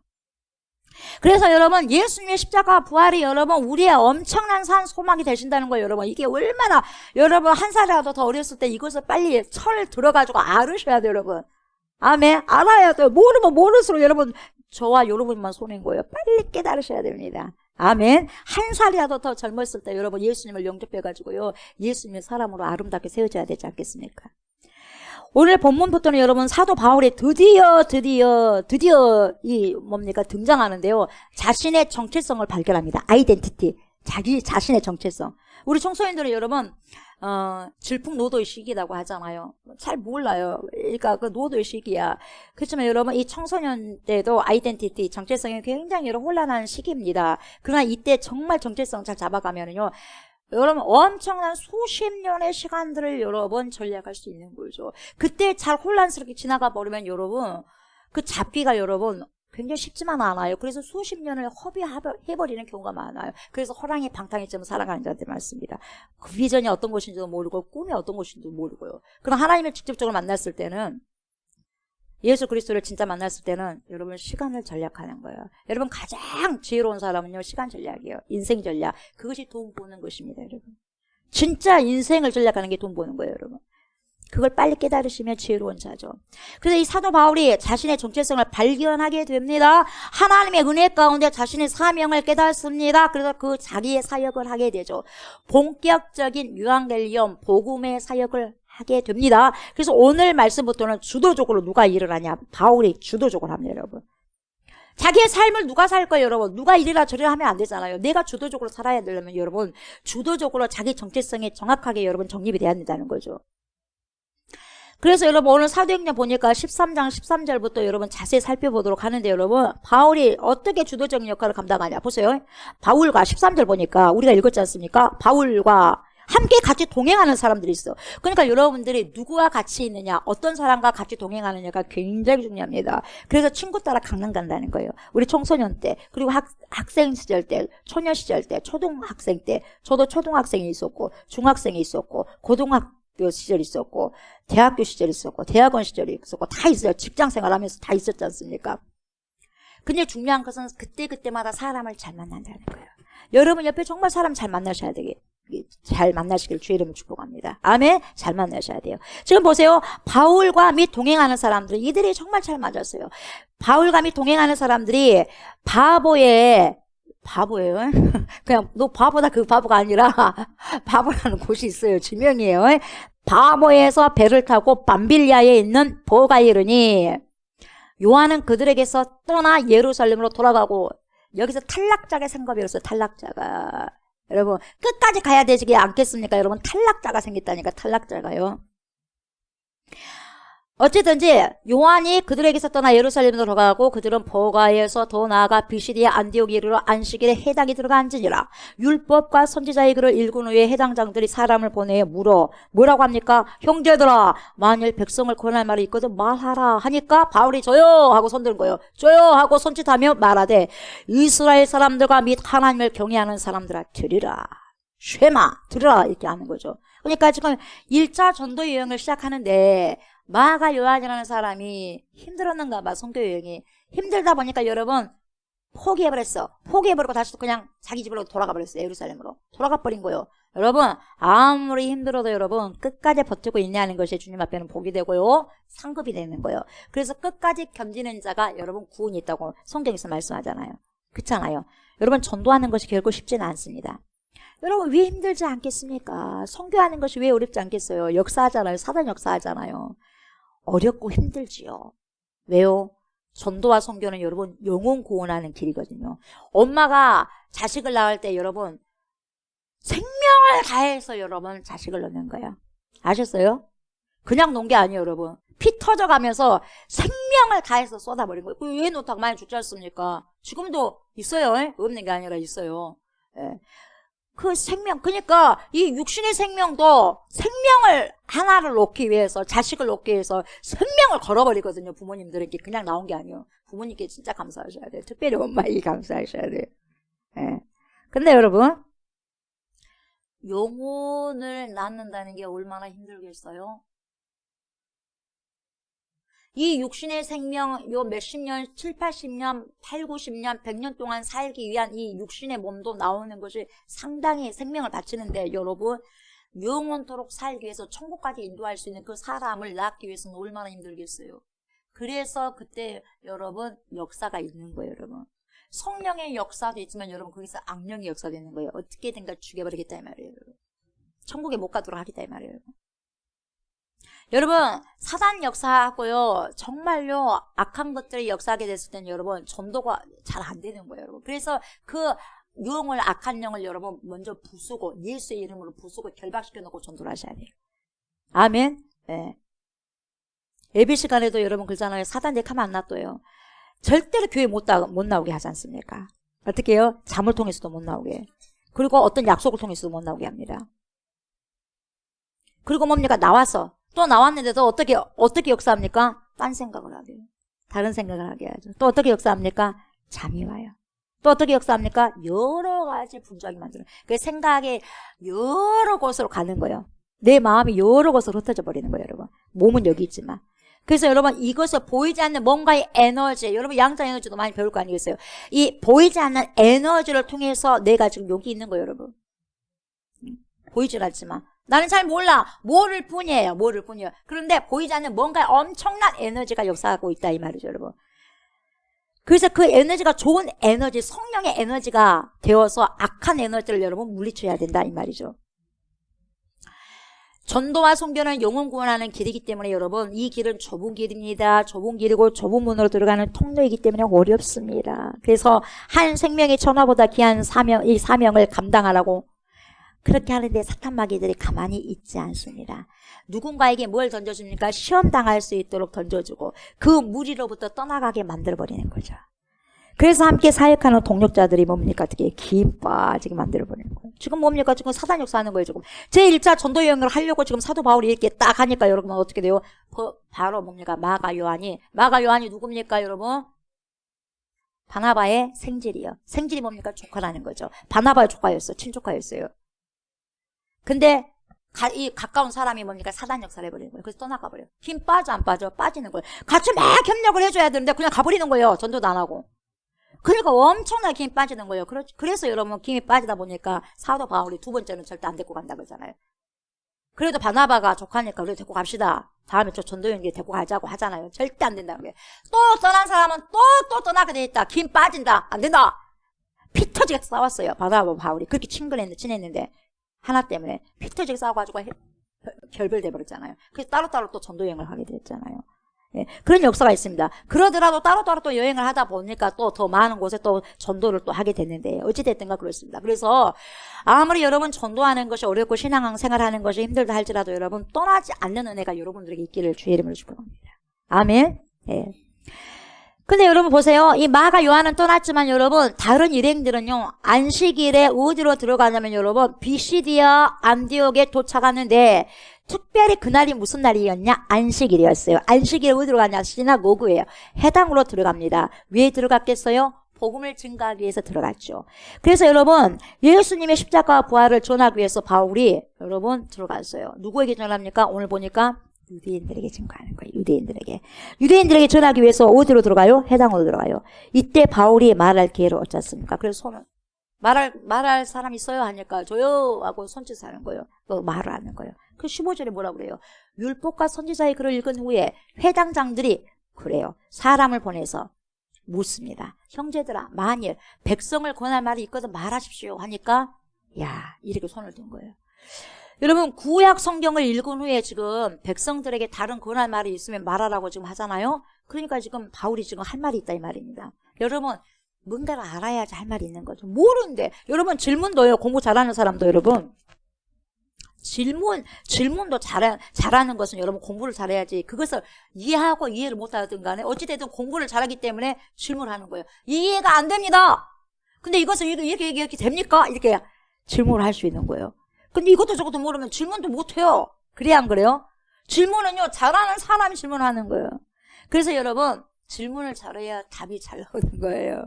그래서 여러분 예수님의 십자가 부활이 여러분 우리의 엄청난 산 소망이 되신다는 거예요, 여러분. 이게 얼마나 여러분 한 살이라도 더 어렸을 때 이것을 빨리 철 들어가지고 알으셔야 돼요, 여러분. 아멘. 알아야 돼요. 모르면 모를수록 여러분 저와 여러분만 손해인 거예요. 빨리 깨달으셔야 됩니다. 아멘. 한 살이라도 더 젊었을 때 여러분 예수님을 영접해가지고요. 예수님의 사람으로 아름답게 세워져야 되지 않겠습니까? 오늘 본문부터는 여러분 사도 바울이 드디어 등장하는데요. 자신의 정체성을 발견합니다. 아이덴티티. 자기 자신의 정체성. 우리 청소년들은 여러분 질풍노도의 시기라고 하잖아요. 잘 몰라요. 그러니까 그 노도의 시기야. 그렇지만 여러분 이 청소년 때도 아이덴티티, 정체성이 굉장히 여러분 혼란한 시기입니다. 그러나 이때 정말 정체성 잘 잡아가면은요. 여러분 엄청난 수십 년의 시간들을 여러분 전략할 수 있는 거죠. 그때 잘 혼란스럽게 지나가 버리면 여러분 그 잡기가 여러분 굉장히 쉽지만 않아요. 그래서 수십 년을 허비해버리는 경우가 많아요. 그래서 호랑이 방탕이처럼 살아가는 자들 많습니다. 그 비전이 어떤 것인지도 모르고 꿈이 어떤 것인지도 모르고요. 그럼 하나님을 직접적으로 만났을 때는 예수 그리스도를 진짜 만났을 때는 여러분 시간을 전략하는 거예요. 여러분 가장 지혜로운 사람은요 시간 전략이에요. 인생 전략. 그것이 돈 버는 것입니다, 여러분. 진짜 인생을 전략하는 게 돈 버는 거예요, 여러분. 그걸 빨리 깨달으시면 지혜로운 자죠. 그래서 이 사도 바울이 자신의 정체성을 발견하게 됩니다. 하나님의 은혜 가운데 자신의 사명을 깨닫습니다. 그래서 그 자기의 사역을 하게 되죠. 본격적인 유앙겔리온 복음의 사역을 하게 됩니다. 그래서 오늘 말씀부터는 주도적으로 누가 일을 하냐? 바울이 주도적으로 합니다, 여러분. 자기의 삶을 누가 살 거예요, 여러분? 누가 이래라 저래라 하면 안 되잖아요. 내가 주도적으로 살아야 되려면 여러분 주도적으로 자기 정체성에 정확하게 여러분 정립이 돼야 된다는 거죠. 그래서 여러분 오늘 사도행전 보니까 13장 13절부터 여러분 자세히 살펴보도록 하는데 여러분 바울이 어떻게 주도적인 역할을 감당하냐 보세요. 바울과 13절 보니까 우리가 읽었지 않습니까? 바울과 함께 같이 동행하는 사람들이 있어. 그러니까 여러분들이 누구와 같이 있느냐, 어떤 사람과 같이 동행하느냐가 굉장히 중요합니다. 그래서 친구 따라 강남 간다는 거예요. 우리 청소년 때, 그리고 학생 시절 때, 초년 시절 때, 초등학생 때, 저도 초등학생이 있었고, 중학생이 있었고, 고등학교 시절이 있었고, 대학교 시절이 있었고, 대학원 시절이 있었고, 다 있어요. 직장 생활하면서 다 있었지 않습니까? 근데 중요한 것은 그때그때마다 사람을 잘 만난다는 거예요. 여러분 옆에 정말 사람 잘 만나셔야 되게, 잘 만나시길 주의 이름으로 축복합니다. 아멘. 잘 만나셔야 돼요. 지금 보세요. 바울과 및 동행하는 사람들, 이들이 정말 잘 맞았어요. 바울과 및 동행하는 사람들이 바보예요. 그냥 너 바보다 그 바보가 아니라 바보라는 곳이 있어요. 지명이에요. 바보에서 배를 타고 밤빌리아에 있는 보가 이르니 요한은 그들에게서 떠나 예루살렘으로 돌아가고, 여기서 탈락자가 생각이었어요. 탈락자가. 여러분 끝까지 가야 되지 않겠습니까? 여러분 탈락자가 생겼다니까. 탈락자가요. 어쨌든지 요한이 그들에게서 떠나 예루살렘으로 들어가고 그들은 버가에서 더 나아가 비시디아 안디옥 이르러 안식일에 해당이 들어가 앉으니라. 율법과 선지자의 글을 읽은 후에 해당장들이 사람을 보내 물어 뭐라고 합니까? 형제들아 만일 백성을 권할 말이 있거든 말하라 하니까 바울이 저요 하고 손드는 거예요. 저요 하고 손짓하며 말하되 이스라엘 사람들과 및 하나님을 경외하는 사람들아 들으라. 쉐마 들으라 이렇게 하는 거죠. 그러니까 지금 1차 전도 여행을 시작하는데 마가 요한이라는 사람이 힘들었는가 봐. 선교 여행이 힘들다 보니까 여러분 포기해버렸어. 포기해버리고 다시 또 그냥 자기 집으로 돌아가 버렸어요. 예루살렘으로 돌아가 버린 거예요. 여러분 아무리 힘들어도 여러분 끝까지 버티고 있냐는 것이 주님 앞에는 복이 되고요 상급이 되는 거예요. 그래서 끝까지 견디는 자가 여러분 구원이 있다고 성경에서 말씀하잖아요. 그렇잖아요. 여러분 전도하는 것이 결코 쉽지는 않습니다. 여러분 왜 힘들지 않겠습니까? 선교하는 것이 왜 어렵지 않겠어요? 역사하잖아요. 사단 역사하잖아요. 어렵고 힘들지요. 왜요? 전도와 선교는 여러분 영혼 구원하는 길이거든요. 엄마가 자식을 낳을 때 여러분 생명을 다해서 여러분 자식을 낳는 거예요. 아셨어요? 그냥 놓은 게 아니에요. 여러분 피 터져가면서 생명을 다해서 쏟아버린 거예요. 왜 놓다가 많이 죽지 않습니까? 지금도 있어요. 없는 게 아니라 있어요. 예. 그 생명, 그러니까 이 육신의 생명도 생명을 하나를 놓기 위해서, 자식을 놓기 위해서 생명을 걸어버리거든요. 부모님들에게 그냥 나온 게 아니에요. 부모님께 진짜 감사하셔야 돼요. 특별히 엄마에게 감사하셔야 돼요. 예. 근데 여러분 영혼을 낳는다는 게 얼마나 힘들겠어요? 이 육신의 생명, 요 몇십 년, 7, 80년, 8, 90년, 100년 동안 살기 위한 이 육신의 몸도 나오는 것이 상당히 생명을 바치는데 여러분 영원토록 살기 위해서 천국까지 인도할 수 있는 그 사람을 낳기 위해서는 얼마나 힘들겠어요. 그래서 그때 여러분 역사가 있는 거예요. 여러분 성령의 역사도 있지만 여러분 거기서 악령의 역사도 있는 거예요. 어떻게든가 죽여버리겠다 이 말이에요. 여러분. 천국에 못 가도록 하겠다 이 말이에요. 여러분 사단 역사하고요 정말요 악한 것들이 역사하게 됐을 때는 여러분 전도가 잘 안 되는 거예요. 여러분. 그래서 그 영을 악한 영을 여러분 먼저 부수고 예수의 이름으로 부수고 결박시켜 놓고 전도를 하셔야 돼요. 아멘. 네. 예배 시간에도 여러분 그러잖아요. 사단 내 가만 안 놔둬요. 절대로 교회 못 나오게 하지 않습니까? 어떻게 해요? 잠을 통해서도 못 나오게. 그리고 어떤 약속을 통해서도 못 나오게 합니다. 그리고 뭡니까? 나와서 또 나왔는데도 어떻게 역사합니까? 딴 생각을 하게. 다른 생각을 하게 하죠. 또 어떻게 역사합니까? 잠이 와요. 또 어떻게 역사합니까? 여러 가지 분주하게 만드는. 그 생각이 여러 곳으로 가는 거예요. 내 마음이 여러 곳으로 흩어져 버리는 거예요, 여러분. 몸은 여기 있지만. 그래서 여러분 이것을 보이지 않는 뭔가의 에너지, 여러분 양자 에너지도 많이 배울 거 아니겠어요? 이 보이지 않는 에너지를 통해서 내가 지금 여기 있는 거예요, 여러분. 보이질 않지만. 나는 잘 몰라. 모를 뿐이에요. 그런데 보이지 않는 뭔가 엄청난 에너지가 역사하고 있다 이 말이죠, 여러분. 그래서 그 에너지가 좋은 에너지, 성령의 에너지가 되어서 악한 에너지를 여러분 물리쳐야 된다 이 말이죠. 전도와 선교는 영혼 구원하는 길이기 때문에 여러분 이 길은 좁은 길입니다. 좁은 길이고 좁은 문으로 들어가는 통로이기 때문에 어렵습니다. 그래서 한 생명의 천하보다 귀한 이 사명을 감당하라고 그렇게 하는데 사탄 마귀들이 가만히 있지 않습니다. 누군가에게 뭘 던져줍니까? 시험 당할 수 있도록 던져주고 그 무리로부터 떠나가게 만들어버리는 거죠. 그래서 함께 사역하는 동력자들이 뭡니까? 어떻게 김 빠지게 만들어버리는 거예요. 지금 뭡니까? 지금 사단 역사하는 거예요, 지금. 제1차 전도 여행을 하려고 지금 사도 바울이 이렇게 딱 하니까 여러분 어떻게 돼요? 바로 뭡니까? 마가 요한이 누굽니까, 여러분? 바나바의 생질이요. 생질이 뭡니까? 조카라는 거죠. 바나바의 조카였어요. 친조카였어요. 근데 이 가까운 사람이 뭡니까? 사단 역사를 해버리는 거예요. 그래서 떠나가 버려요. 힘 빠져 안 빠져? 빠지는 거예요. 같이 막 협력을 해줘야 되는데 그냥 가버리는 거예요. 전도도 안 하고. 그러니까 엄청나게 힘이 빠지는 거예요. 그래서 여러분 힘이 빠지다 보니까 사도 바울이 두 번째는 절대 안 데리고 간다 그러잖아요. 그래도 바나바가 조카니까 우리 데리고 갑시다. 다음에 저 전도연계 데리고 가자고 하잖아요. 절대 안 된다는 거예요. 또 떠난 사람은 또 떠나게 돼 있다. 힘 빠진다. 안 된다. 피 터지게 싸웠어요. 바나바 바울이 그렇게 친했는데 하나 때문에 피 터지게 싸워가지고 결별돼 버렸잖아요. 그래서 따로따로 또 전도여행을 하게 됐잖아요. 예, 그런 역사가 있습니다. 그러더라도 따로따로 또 여행을 하다 보니까 또 더 많은 곳에 또 전도를 또 하게 됐는데 어찌됐든가 그렇습니다. 그래서 아무리 여러분 전도하는 것이 어렵고 신앙생활하는 것이 힘들다 할지라도 여러분 떠나지 않는 은혜가 여러분들에게 있기를 주의 이름으로 축복합니다. 아멘. 예. 근데 여러분 보세요. 이 마가 요한은 떠났지만 여러분 다른 일행들은요. 안식일에 어디로 들어가냐면 여러분 비시디아 안디옥에 도착하는데 특별히 그날이 무슨 날이었냐? 안식일이었어요. 안식일에 어디로 가냐? 시나고그예요. 해당으로 들어갑니다. 왜 들어갔겠어요? 복음을 증가하기 위해서 들어갔죠. 그래서 여러분 예수님의 십자가 부활을 전하기 위해서 바울이 여러분 들어갔어요. 누구에게 전합니까? 오늘 보니까 유대인들에게 증거하는 거예요. 유대인들에게 전하기 위해서 어디로 들어가요? 해당으로 들어가요. 이때 바울이 말할 기회를 얻었습니까? 그래서 손을 말할 사람 있어요? 하니까 저요 하고 손짓 하는 거예요. 또 말을 하는 거예요. 그 15절에 뭐라고 그래요? 율법과 선지자의 글을 읽은 후에 회당장들이 그래요. 사람을 보내서 묻습니다. 형제들아 만일 백성을 권할 말이 있거든 말하십시오 하니까 야 이렇게 손을 든 거예요. 여러분 구약 성경을 읽은 후에 지금 백성들에게 다른 권할 말이 있으면 말하라고 지금 하잖아요. 그러니까 지금 바울이 지금 할 말이 있다 이 말입니다. 여러분 뭔가를 알아야지 할 말이 있는 거죠. 모르는데 여러분 질문도요. 공부 잘하는 사람도 여러분 질문도 잘하는 것은 여러분 공부를 잘해야지 그것을 이해하고 이해를 못하든 간에 어찌됐든 공부를 잘하기 때문에 질문하는 거예요. 이해가 안 됩니다. 근데 이것은 이렇게 됩니까? 이렇게 질문을 할 수 있는 거예요. 근데 이것도 저것도 모르면 질문도 못해요. 그래야 안 그래요? 질문은요 잘하는 사람이 질문하는 거예요. 그래서 여러분 질문을 잘해야 답이 잘 나오는 거예요.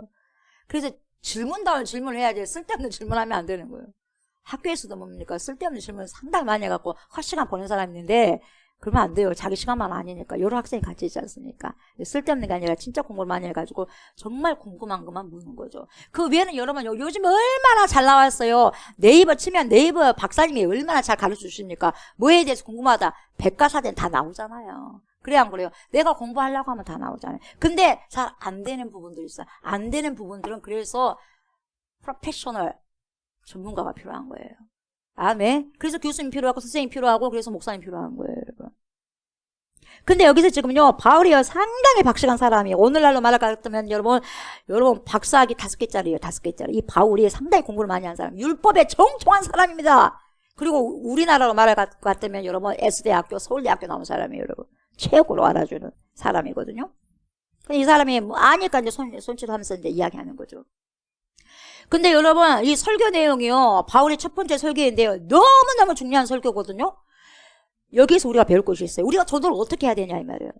그래서 질문다운 질문을 해야지 쓸데없는 질문하면 안 되는 거예요. 학교에서도 뭡니까? 쓸데없는 질문을 상당히 많이 해갖고 헛시간 보낸 사람이 있는데 그러면 안 돼요. 자기 시간만 아니니까. 여러 학생이 같이 있지 않습니까? 쓸데없는 게 아니라 진짜 공부를 많이 해가지고 정말 궁금한 것만 묻는 거죠. 그 외에는 여러분 요즘 얼마나 잘 나왔어요. 네이버 치면 네이버 박사님이 얼마나 잘 가르쳐 주십니까? 뭐에 대해서 궁금하다. 백과사전 다 나오잖아요. 그래 안 그래요? 내가 공부하려고 하면 다 나오잖아요. 근데 잘 안 되는 부분들이 있어요. 안 되는 부분들은 그래서 프로페셔널 전문가가 필요한 거예요. 아멘. 그래서 교수님 필요하고 선생님 필요하고 그래서 목사님 필요한 거예요, 여러분. 근데 여기서 지금요 바울이요 상당히 박식한 사람이에요. 오늘날로 말할 것 같으면 여러분 박사학위 5개짜리예요. 5개짜리. 이 바울이 상당히 공부를 많이 한 사람. 율법에 정통한 사람입니다. 그리고 우리나라로 말할 것 같으면 여러분 S대학교 서울대학교 나온 사람이에요. 여러분. 최고로 알아주는 사람이거든요. 이 사람이 뭐 아니까 이제 손짓하면서 이제 이야기하는 거죠. 근데 여러분 이 설교 내용이요 바울의 첫 번째 설교인데요 너무너무 중요한 설교거든요. 여기서 우리가 배울 것이 있어요. 우리가 전도를 어떻게 해야 되냐 이 말이에요.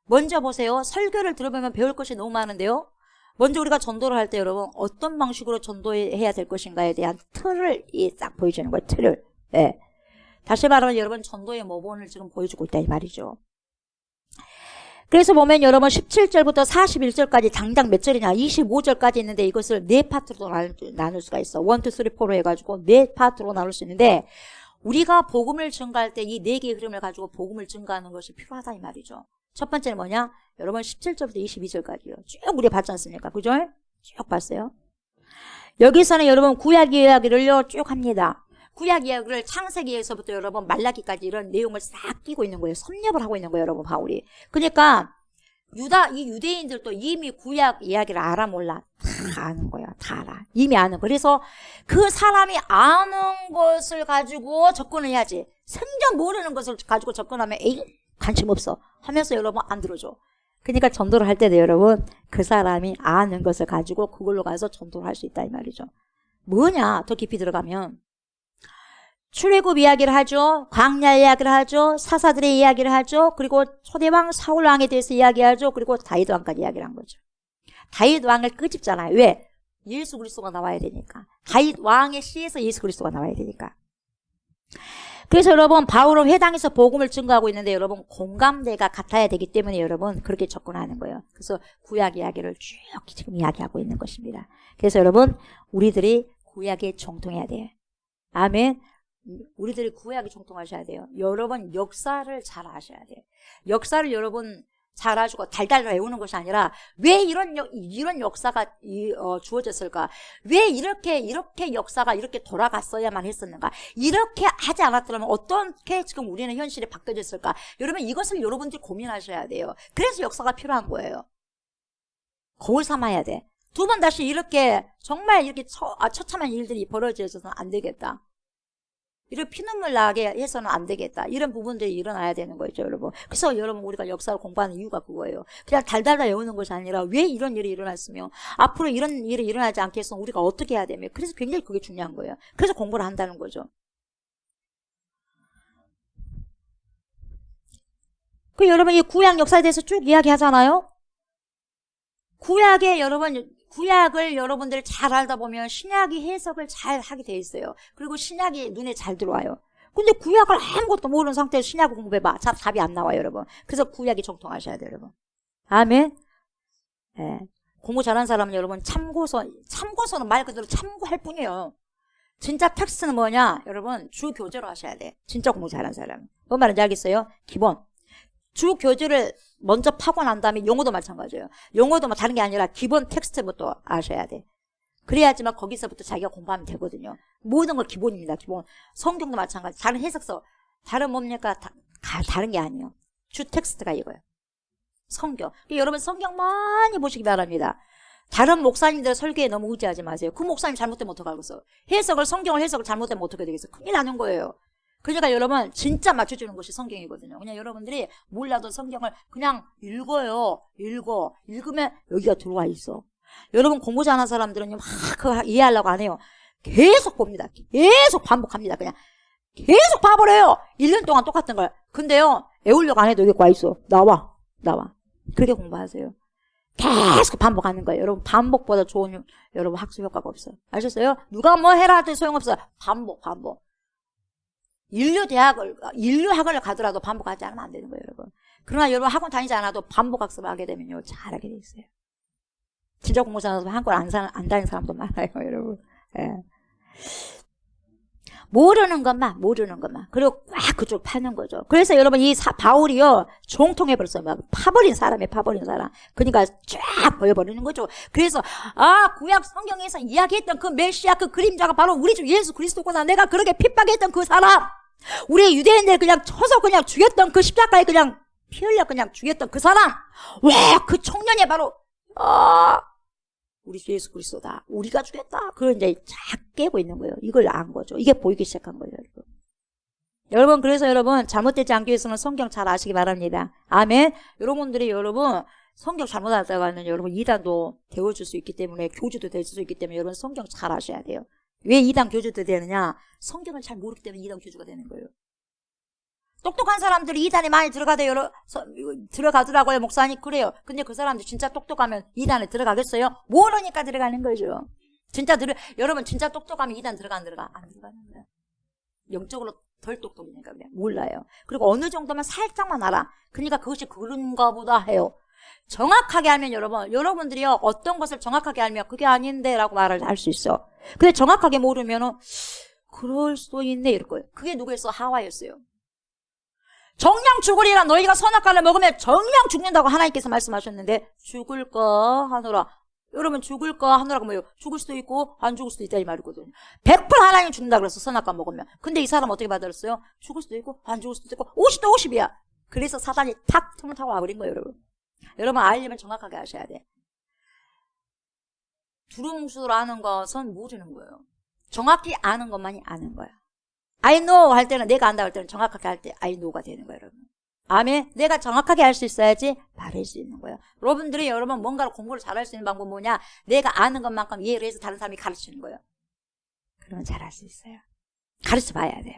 먼저 보세요. 설교를 들어보면 배울 것이 너무 많은데요. 먼저 우리가 전도를 할 때 여러분 어떤 방식으로 전도해야 될 것인가에 대한 틀을 딱 보여주는 거예요. 틀을. 네. 다시 말하면 여러분 전도의 모본을 지금 보여주고 있다 이 말이죠. 그래서 보면 여러분 17절부터 41절까지 당장 몇 절이냐 25절까지 있는데 이것을 네 파트로 나눌 수가 있어. 1, 2, 3, 4로 해가지고 네 파트로 나눌 수 있는데 우리가 복음을 증가할 때 이 네 개의 흐름을 가지고 복음을 증가하는 것이 필요하다 이 말이죠. 첫 번째는 뭐냐 여러분 17절부터 22절까지요. 쭉 우리 봤지 않습니까? 그죠? 쭉 봤어요. 여기서는 여러분 구약 이야기를요 쭉 합니다. 구약 이야기를 창세기에서부터 여러분 말라기까지 이런 내용을 싹 끼고 있는 거예요. 섭렵을 하고 있는 거예요, 여러분 바울이. 그러니까 이 유대인들도 이미 구약 이야기를 알아 몰라 다 아는 거야, 다 알아. 이미 아는 거. 그래서 그 사람이 아는 것을 가지고 접근을 해야지. 생전 모르는 것을 가지고 접근하면 에이 관심 없어 하면서 여러분 안 들어줘. 그러니까 전도를 할 때도 여러분 그 사람이 아는 것을 가지고 그걸로 가서 전도를 할 수 있다 이 말이죠. 뭐냐 더 깊이 들어가면 출애굽 이야기를 하죠. 광야 이야기를 하죠. 사사들의 이야기를 하죠. 그리고 초대왕 사울 왕에 대해서 이야기하죠. 그리고 다윗 왕까지 이야기를 한 거죠. 다윗 왕을 끄집잖아요. 왜? 예수 그리스도가 나와야 되니까. 다윗 왕의 씨에서 예수 그리스도가 나와야 되니까. 그래서 여러분 바울은 회당에서 복음을 증거하고 있는데 여러분 공감대가 같아야 되기 때문에 여러분 그렇게 접근하는 거예요. 그래서 구약 이야기를 쭉 지금 이야기하고 있는 것입니다. 그래서 여러분 우리들이 구약에 정통해야 돼요. 아멘. 우리들이 구약에 정통하셔야 돼요. 여러분 역사를 잘 아셔야 돼요. 역사를 여러분 잘 아시고 달달 외우는 것이 아니라 왜 이런 역사가 주어졌을까? 왜 이렇게 역사가 이렇게 돌아갔어야만 했었는가? 이렇게 하지 않았더라면 어떻게 지금 우리는 현실에 바뀌어졌을까? 여러분 이것을 여러분들이 고민하셔야 돼요. 그래서 역사가 필요한 거예요. 거울 삼아야 돼. 두 번 다시 이렇게 정말 이렇게 처참한 일들이 벌어져서는 안 되겠다. 이런 피눈물 나게 해서는 안 되겠다. 이런 부분들이 일어나야 되는 거죠, 여러분. 그래서 여러분 우리가 역사를 공부하는 이유가 그거예요. 그냥 달달달 외우는 것이 아니라 왜 이런 일이 일어났으며 앞으로 이런 일이 일어나지 않게 해서 우리가 어떻게 해야 되며 그래서 굉장히 그게 중요한 거예요. 그래서 공부를 한다는 거죠. 그 여러분 이 구약 역사에 대해서 쭉 이야기하잖아요. 구약을 여러분들 잘 알다 보면 신약이 해석을 잘 하게 돼 있어요. 그리고 신약이 눈에 잘 들어와요. 근데 구약을 아무것도 모르는 상태에서 신약을 공부해봐. 답이 안 나와요, 여러분. 그래서 구약이 정통하셔야 돼요, 여러분. 아멘. 네. 공부 잘하는 사람은 여러분 참고서는 말 그대로 참고할 뿐이에요. 진짜 텍스트는 뭐냐? 여러분 주 교재로 하셔야 돼. 진짜 공부 잘하는 사람. 뭔 말인지 알겠어요? 기본. 주 교재를 먼저 파고 난 다음에 용어도 마찬가지예요. 용어도 뭐 다른 게 아니라 기본 텍스트부터 아셔야 돼. 그래야지만 거기서부터 자기가 공부하면 되거든요. 모든 걸 기본입니다. 기본. 성경도 마찬가지. 다른 해석서, 다른 뭡니까? 다른 게 아니에요. 주 텍스트가 이거예요. 성경. 여러분 성경 많이 보시기 바랍니다. 다른 목사님들 설교에 너무 의지하지 마세요. 그 목사님 잘못되면 어떡하겠어. 성경을 해석을 잘못되면 어떻게 되겠어. 큰일 나는 거예요. 그러니까 여러분 진짜 맞춰주는 것이 성경이거든요. 그냥 여러분들이 몰라도 성경을 그냥 읽으면 여기가 들어와 있어. 여러분 공부 잘하는 사람들은 막 그거 이해하려고 안 해요. 계속 봅니다. 계속 반복합니다. 그냥 계속 봐버려요. 1년 동안 똑같은 걸. 근데요 외우려고 안 해도 여기 와 있어. 나와. 그렇게 공부하세요. 계속 반복하는 거예요. 여러분 반복보다 좋은 여러분 학습 효과가 없어요. 아셨어요? 누가 뭐 해라 해도 소용없어요. 반복. 인류학을 가더라도 반복하지 않으면 안 되는 거예요, 여러분. 그러나 여러분 학원 다니지 않아도 반복 학습을 하게 되면요, 잘하게 돼 있어요. 진짜 공부 잘해서 학원 안 다니는 사람도 많아요, 여러분. 예. 모르는 것만. 그리고 꽉 그쪽 파는 거죠. 그래서 여러분 바울이요, 종통해버렸어요. 막 파버린 사람. 그러니까 쫙 보여버리는 거죠. 그래서, 구약 성경에서 이야기했던 그 메시아 그 그림자가 바로 우리 주 예수 그리스도구나. 내가 그렇게 핍박했던 그 사람. 우리 유대인들 그냥 쳐서 그냥 죽였던 그 십자가에 그냥 피 흘려 그냥 죽였던 그 사람. 와, 그 청년이 바로, 우리 주 예수 그리스도다. 우리가 죽였다. 그걸 이제 쫙 깨고 있는 거예요. 이걸 안 거죠. 이게 보이기 시작한 거예요, 여러분. 여러분, 그래서 여러분, 잘못되지 않기 위해서는 성경 잘 아시기 바랍니다. 아멘. 여러분들이 성경 잘못 알다가는 여러분 이단도 되어줄 수 있기 때문에, 교주도 될 수 있기 때문에 여러분 성경 잘 아셔야 돼요. 왜 이단 교주도 되느냐? 성경을 잘 모르기 때문에 이단 교주가 되는 거예요. 똑똑한 사람들이 이단에 많이 들어가더라고요. 목사님 그래요. 근데 그 사람들 진짜 똑똑하면 이단에 들어가겠어요? 모르니까 들어가는 거죠. 여러분 진짜 똑똑하면 이단 안 들어가는 거야. 영적으로 덜 똑똑이니까 그냥 몰라요. 그리고 어느 정도면 살짝만 알아. 그러니까 그것이 그런가 보다 해요. 정확하게 알면 여러분들이요 어떤 것을 정확하게 알면 그게 아닌데 라고 말을 할 수 있어. 근데 정확하게 모르면은 그럴 수도 있네 이럴 거예요. 그게 누구였어? 하와였어요. 정령 죽으리라. 너희가 선악과를 먹으면 정령 죽는다고 하나님께서 말씀하셨는데 죽을까 하노라. 여러분 죽을까 하노라가 뭐예요? 죽을 수도 있고 안 죽을 수도 있다 이 말이거든요. 100% 하나님 죽는다 그래서 선악과 먹으면. 근데 이 사람 어떻게 받았어요? 죽을 수도 있고 안 죽을 수도 있고 50대 50이야. 그래서 사단이 탁 틈을 타고 와버린 거예요, 여러분. 여러분 알려면 정확하게 하셔야 돼. 두루뭉술로 아는 것은 모르는 거예요. 정확히 아는 것만이 아는 거야. I know 할 때는 내가 안다 할 때는 정확하게 할 때 I know가 되는 거예요, 여러분. 아멘. 내가 정확하게 할 수 있어야지 바를 수 있는 거예요. 여러분들이 여러분 뭔가를 공부를 잘할 수 있는 방법은 뭐냐? 내가 아는 것만큼 이해를 해서 다른 사람이 가르치는 거예요. 그러면 잘할 수 있어요. 가르쳐 봐야 돼요.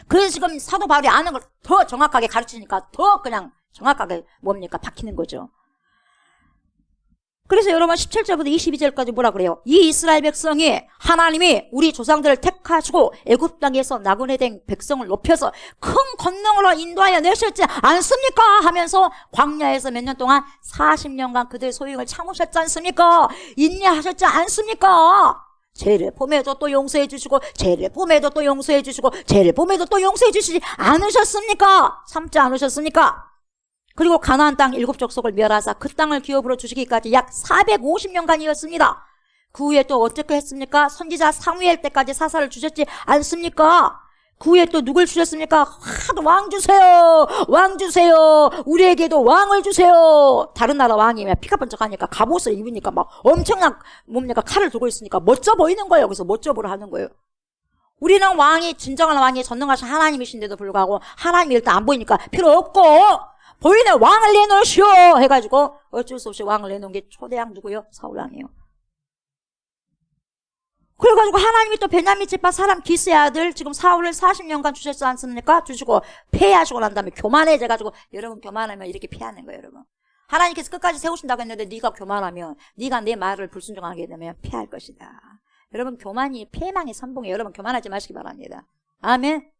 그래서 지금 사도 바울이 아는 걸 더 정확하게 가르치니까 더 그냥 정확하게 뭡니까? 박히는 거죠. 그래서 여러분 17절부터 22절까지 뭐라 그래요? 이 이스라엘 백성이 하나님이 우리 조상들을 택하시고 애굽 땅에서 나그네 된 백성을 높여서 큰 권능으로 인도하여 내셨지 않습니까? 하면서 광야에서 몇 년 동안 40년간 그들의 소용을 참으셨지 않습니까? 인내하셨지 않습니까? 죄를 범해도 또 용서해 주시고 죄를 범해도 또 용서해 주시고 죄를 범해도 또 용서해 주시지 않으셨습니까? 참지 않으셨습니까? 그리고 가나안 땅 7족속을 멸하사 그 땅을 기업으로 주시기까지 약 450년간이었습니다. 그 후에 또 어떻게 했습니까? 선지자 사무엘 때까지 사사를 주셨지 않습니까? 그 후에 또 누굴 주셨습니까? 하도 왕 주세요. 왕 주세요. 우리에게도 왕을 주세요. 다른 나라 왕이면 피가 번쩍하니까 갑옷을 입으니까 막 엄청난 뭡니까? 칼을 들고 있으니까 멋져 보이는 거예요. 그래서 멋져 보라 하는 거예요. 우리는 왕이 진정한 왕이 전능하신 하나님이신데도 불구하고 하나님이 일단 안 보이니까 필요 없고 보이는 왕을 내놓으시오 해가지고 어쩔 수 없이 왕을 내놓은 게 초대왕 누구요? 사울왕이에요. 그래가지고 하나님이 또 베냐민 지파 사람 기스의 아들 지금 사울을 40년간 주셨지 않습니까? 주시고 폐하시고 난 다음에 교만해져가지고 여러분 교만하면 이렇게 피하는 거예요. 여러분 하나님께서 끝까지 세우신다고 했는데 네가 교만하면 네가 내 말을 불순종하게 되면 피할 것이다. 여러분 교만이 패망의 선봉이에요. 여러분 교만하지 마시기 바랍니다. 아멘.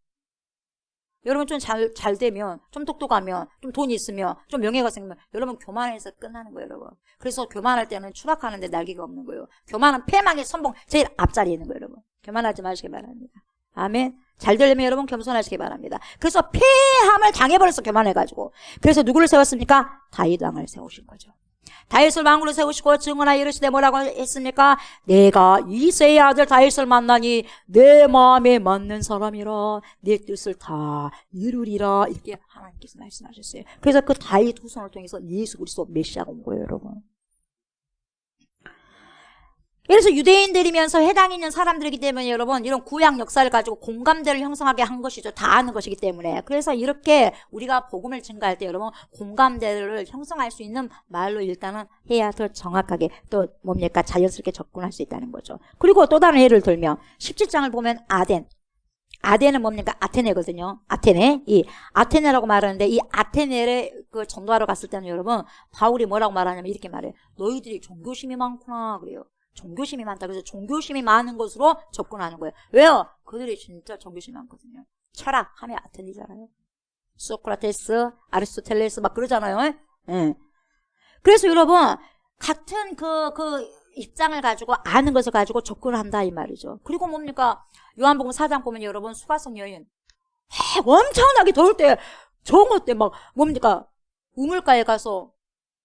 여러분 좀 잘 되면, 좀 똑똑하면, 좀 돈이 있으면, 좀 명예가 생기면 여러분 교만해서 끝나는 거예요. 여러분. 그래서 교만할 때는 추락하는데 날개가 없는 거예요. 교만은 패망의 선봉 제일 앞자리에 있는 거예요. 여러분. 교만하지 마시기 바랍니다. 아멘. 잘 되려면 여러분 겸손하시기 바랍니다. 그래서 패함을 당해버려서 교만해가지고 그래서 누구를 세웠습니까? 다윗 왕을 세우신 거죠. 다윗을 왕으로 세우시고 증언하여 이르시되 뭐라고 했습니까? 내가 이새의 아들 다윗을 만나니 내 마음에 맞는 사람이라 내 뜻을 다 이루리라 이렇게 하나님께서 말씀하셨어요. 그래서 그 다윗 후손을 통해서 예수 그리스도 메시아가 온 거예요. 여러분. 그래서 유대인들이면서 해당 있는 사람들이기 때문에 여러분 이런 구약 역사를 가지고 공감대를 형성하게 한 것이죠. 다 아는 것이기 때문에. 그래서 이렇게 우리가 복음을 증가할 때 여러분 공감대를 형성할 수 있는 말로 일단은 해야 더 정확하게 또 뭡니까 자연스럽게 접근할 수 있다는 거죠. 그리고 또 다른 예를 들면 17장을 보면 아덴은 뭡니까? 아테네거든요. 아테네. 이 아테네라고 말하는데 이 아테네를 그 전도하러 갔을 때는 여러분 바울이 뭐라고 말하냐면 이렇게 말해요. 너희들이 종교심이 많구나 그래요. 종교심이 많다. 그래서 종교심이 많은 것으로 접근하는 거예요. 왜요? 그들이 진짜 종교심이 많거든요. 철학 하면 아테네잖아요. 소크라테스, 아리스토텔레스 막 그러잖아요. 예. 그래서 여러분 같은 그 입장을 가지고 아는 것을 가지고 접근을 한다 이 말이죠. 그리고 뭡니까? 요한복음 4장 보면 여러분 수가성 여인 엄청나게 더울 때 좋은 것 때 막 뭡니까? 우물가에 가서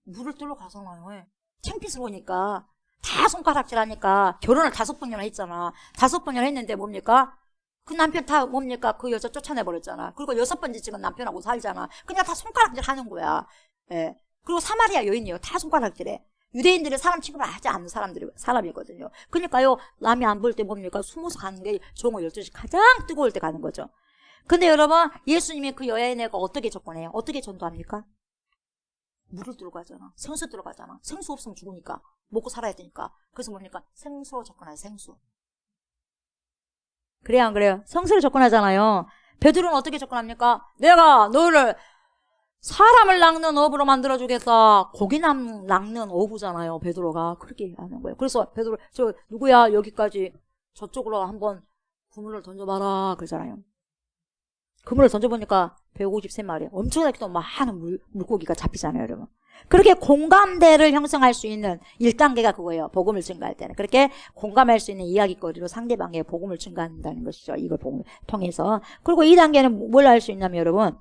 물을 뜨러 가잖아요. 창피스러우니까. 다 손가락질하니까 결혼을 5번이나 했잖아. 5번이나 했는데 뭡니까? 그 남편 다 뭡니까? 그 여자 쫓아내버렸잖아. 그리고 6번째 찍은 남편하고 살잖아. 그냥 다 손가락질 하는 거야. 예. 그리고 사마리아 여인이에요. 다 손가락질해. 유대인들이 사람 취급을 하지 않는 사람이거든요. 그러니까요, 남이 안 볼 때 뭡니까? 숨어서 가는 게 정오 12시 가장 뜨거울 때 가는 거죠. 근데 여러분, 예수님이 그 여인에게 어떻게 접근해요? 어떻게 전도합니까? 물을 들고 가잖아. 생수 들고 가잖아. 생수 없으면 죽으니까. 먹고 살아야 되니까. 그래서 뭡니까? 생수로 접근하요. 생수. 그래요 안 그래요? 생수로 접근하잖아요. 베드로는 어떻게 접근합니까? 내가 너를 사람을 낚는 어부로 만들어주겠다. 고기 낚는 어부잖아요. 베드로가. 그렇게 하는 거예요. 그래서 베드로 저 누구야 여기까지 저쪽으로 한번 그물을 던져봐라 그러잖아요. 그물을 던져보니까 153마리 엄청나게 또 많은 물고기가 잡히잖아요. 여러분. 그렇게 공감대를 형성할 수 있는 1단계가 그거예요. 복음을 증가할 때는. 그렇게 공감할 수 있는 이야기거리로 상대방의 복음을 증가한다는 것이죠. 이걸 복음을 통해서. 그리고 2단계는 뭘 할 수 있냐면 여러분.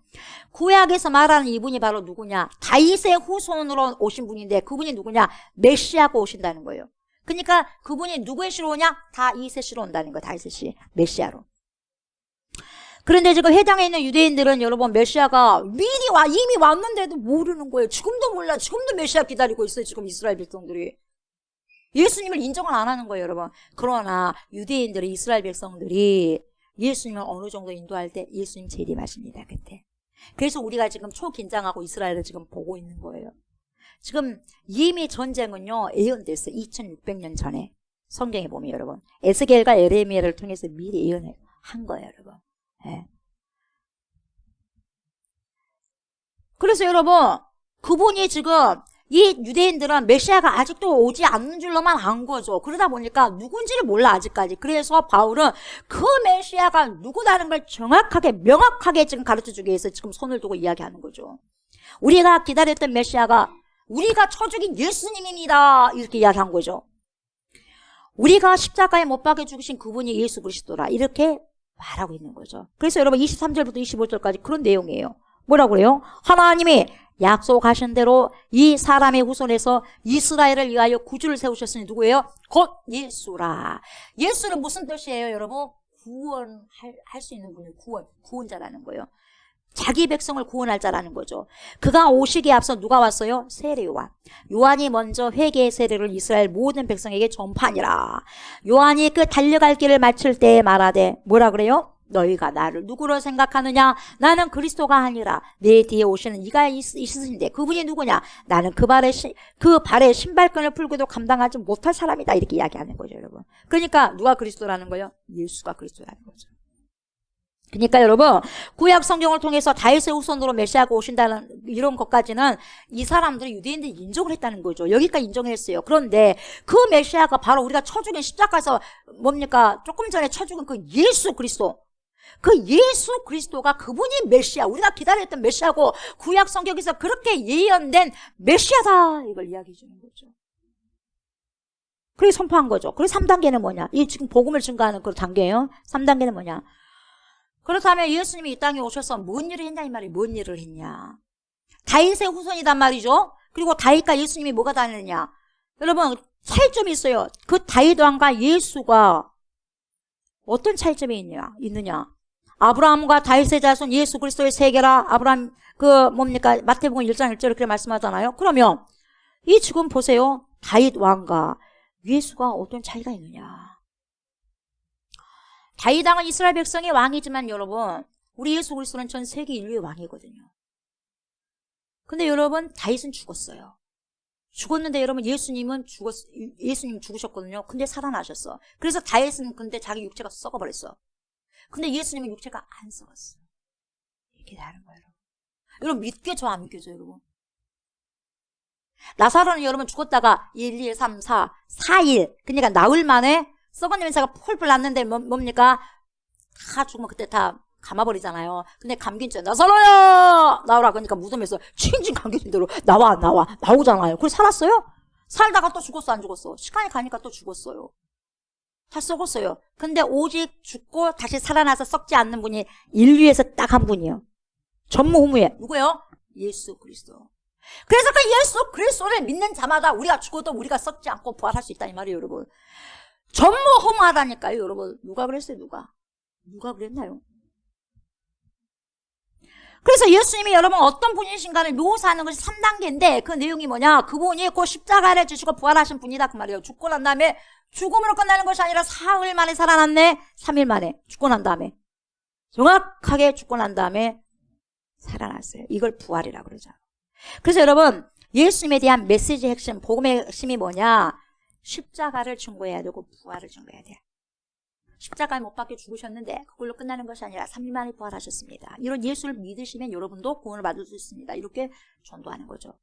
구약에서 말하는 이분이 바로 누구냐. 다윗의 후손으로 오신 분인데 그분이 누구냐. 메시아가 오신다는 거예요. 그러니까 그분이 누구의 시로 오냐. 다윗의 시로 온다는 거예요. 다윗의 시. 메시아로. 그런데 지금 해당에 있는 유대인들은 여러분 메시아가 이미 왔는데도 모르는 거예요. 지금도 몰라. 지금도 메시아 기다리고 있어요. 지금 이스라엘 백성들이. 예수님을 인정을 안 하는 거예요, 여러분. 그러나 유대인들이 이스라엘 백성들이 예수님을 어느 정도 인도할 때 예수님 재림하십니다. 그때. 그래서 우리가 지금 초긴장하고 이스라엘을 지금 보고 있는 거예요. 지금 이미 전쟁은요 예언됐어요. 2600년 전에 성경에 보면 여러분 에스겔과 예레미야를 통해서 미리 예언한 거예요 여러분. 예. 그래서 여러분 그분이 지금 이 유대인들은 메시아가 아직도 오지 않는 줄로만 안 거죠. 그러다 보니까 누군지를 몰라 아직까지. 그래서 바울은 그 메시아가 누구다는 걸 정확하게 명확하게 지금 가르쳐주기 위해서 지금 손을 두고 이야기하는 거죠. 우리가 기다렸던 메시아가 우리가 쳐죽인 예수님입니다 이렇게 이야기한 거죠. 우리가 십자가에 못 박혀 죽으신 그분이 예수 그리스도라 이렇게 말하고 있는 거죠. 그래서 여러분 23절부터 25절까지 그런 내용이에요. 뭐라고 그래요? 하나님이 약속하신 대로 이 사람의 후손에서 이스라엘을 위하여 구주를 세우셨으니 누구예요? 곧 예수라. 예수는 무슨 뜻이에요 여러분? 구원할 수 있는 분이 구원자라는 거예요. 자기 백성을 구원할 자라는 거죠. 그가 오시기에 앞서 누가 왔어요? 세례 요한. 요한이 먼저 회개의 세례를 이스라엘 모든 백성에게 전파하니라. 요한이 그 달려갈 길을 마칠 때에 말하되 뭐라 그래요? 너희가 나를 누구로 생각하느냐? 나는 그리스도가 아니라 내 뒤에 오시는 이가 있으신데 그분이 누구냐? 나는 그 발에 신발끈을 풀고도 감당하지 못할 사람이다 이렇게 이야기하는 거죠 여러분. 그러니까 누가 그리스도라는 거예요? 예수가 그리스도라는 거죠. 그러니까 여러분 구약 성경을 통해서 다윗의 후손으로 메시아가 오신다는 이런 것까지는 이 사람들이 유대인들이 인정을 했다는 거죠. 여기까지 인정했어요. 그런데 그 메시아가 바로 우리가 쳐죽인 십자가에서 뭡니까? 조금 전에 쳐죽은 그 예수 그리스도. 그 예수 그리스도가 그분이 메시아, 우리가 기다렸던 메시아고 구약 성경에서 그렇게 예언된 메시아다 이걸 이야기해 주는 거죠. 그래서 선포한 거죠. 그래서 3단계는 뭐냐? 이 지금 복음을 증거하는 그 단계예요. 3단계는 뭐냐? 그렇다면 예수님이 이 땅에 오셔서 뭔 일을 했냐 이 말이 뭔 일을 했냐? 다윗의 후손이단 말이죠. 그리고 다윗과 예수님이 뭐가 다르느냐? 여러분 차이점이 있어요. 그 다윗 왕과 예수가 어떤 차이점이 있느냐? 아브라함과 다윗의 자손 예수 그리스도의 세계라. 아브라함 마태복음 1장 1절에 그렇게 말씀하잖아요. 그러면 이 지금 보세요. 다윗 왕과 예수가 어떤 차이가 있느냐? 다윗 왕은 이스라엘 백성의 왕이지만 여러분 우리 예수 그리스도는 전 세계 인류의 왕이거든요. 근데 여러분 다윗은 죽었어요. 죽었는데 여러분 예수님 죽으셨거든요. 근데 살아나셨어. 그래서 다윗은 근데 자기 육체가 썩어버렸어. 근데 예수님은 육체가 안 썩었어. 이렇게 다른 거예요. 여러분 믿겨져 안 믿겨져 여러분? 라사로는 여러분 죽었다가 1, 2, 3, 4, 4일 그러니까 나흘 만에 썩은 냄새가 폴폴 났는데 뭡니까? 다 죽으면 그때 다 감아버리잖아요. 근데 감긴 죄 나사로야 나오라 그러니까 무덤에서 칭칭 감겨진 대로 나오잖아요. 그래서 살았어요? 살다가 또 죽었어 안 죽었어? 시간이 가니까 또 죽었어요. 다 썩었어요. 근데 오직 죽고 다시 살아나서 썩지 않는 분이 인류에서 딱 한 분이에요. 전무후무에 누구예요? 예수 그리스도. 그래서 그 예수 그리스도를 믿는 자마다 우리가 죽어도 우리가 썩지 않고 부활할 수 있다는 말이에요 여러분. 전무후무하다니까요 여러분. 누가 그랬어요? 누가 그랬나요? 그래서 예수님이 여러분 어떤 분이신가를 묘사하는 것이 3단계인데 그 내용이 뭐냐? 그분이 그 십자가를 지시고 부활하신 분이다 그 말이에요. 죽고 난 다음에 죽음으로 끝나는 것이 아니라 4일 만에 살아났네. 3일 만에 죽고 난 다음에 정확하게 죽고 난 다음에 살아났어요. 이걸 부활이라고 그러죠. 그래서 여러분 예수님에 대한 메시지의 핵심, 복음의 핵심이 뭐냐? 십자가를 증거해야 되고 부활을 증거해야 돼요. 십자가에 못 박혀 죽으셨는데 그걸로 끝나는 것이 아니라 3일 만에 부활하셨습니다. 이런 예수를 믿으시면 여러분도 구원을 받을 수 있습니다. 이렇게 전도하는 거죠.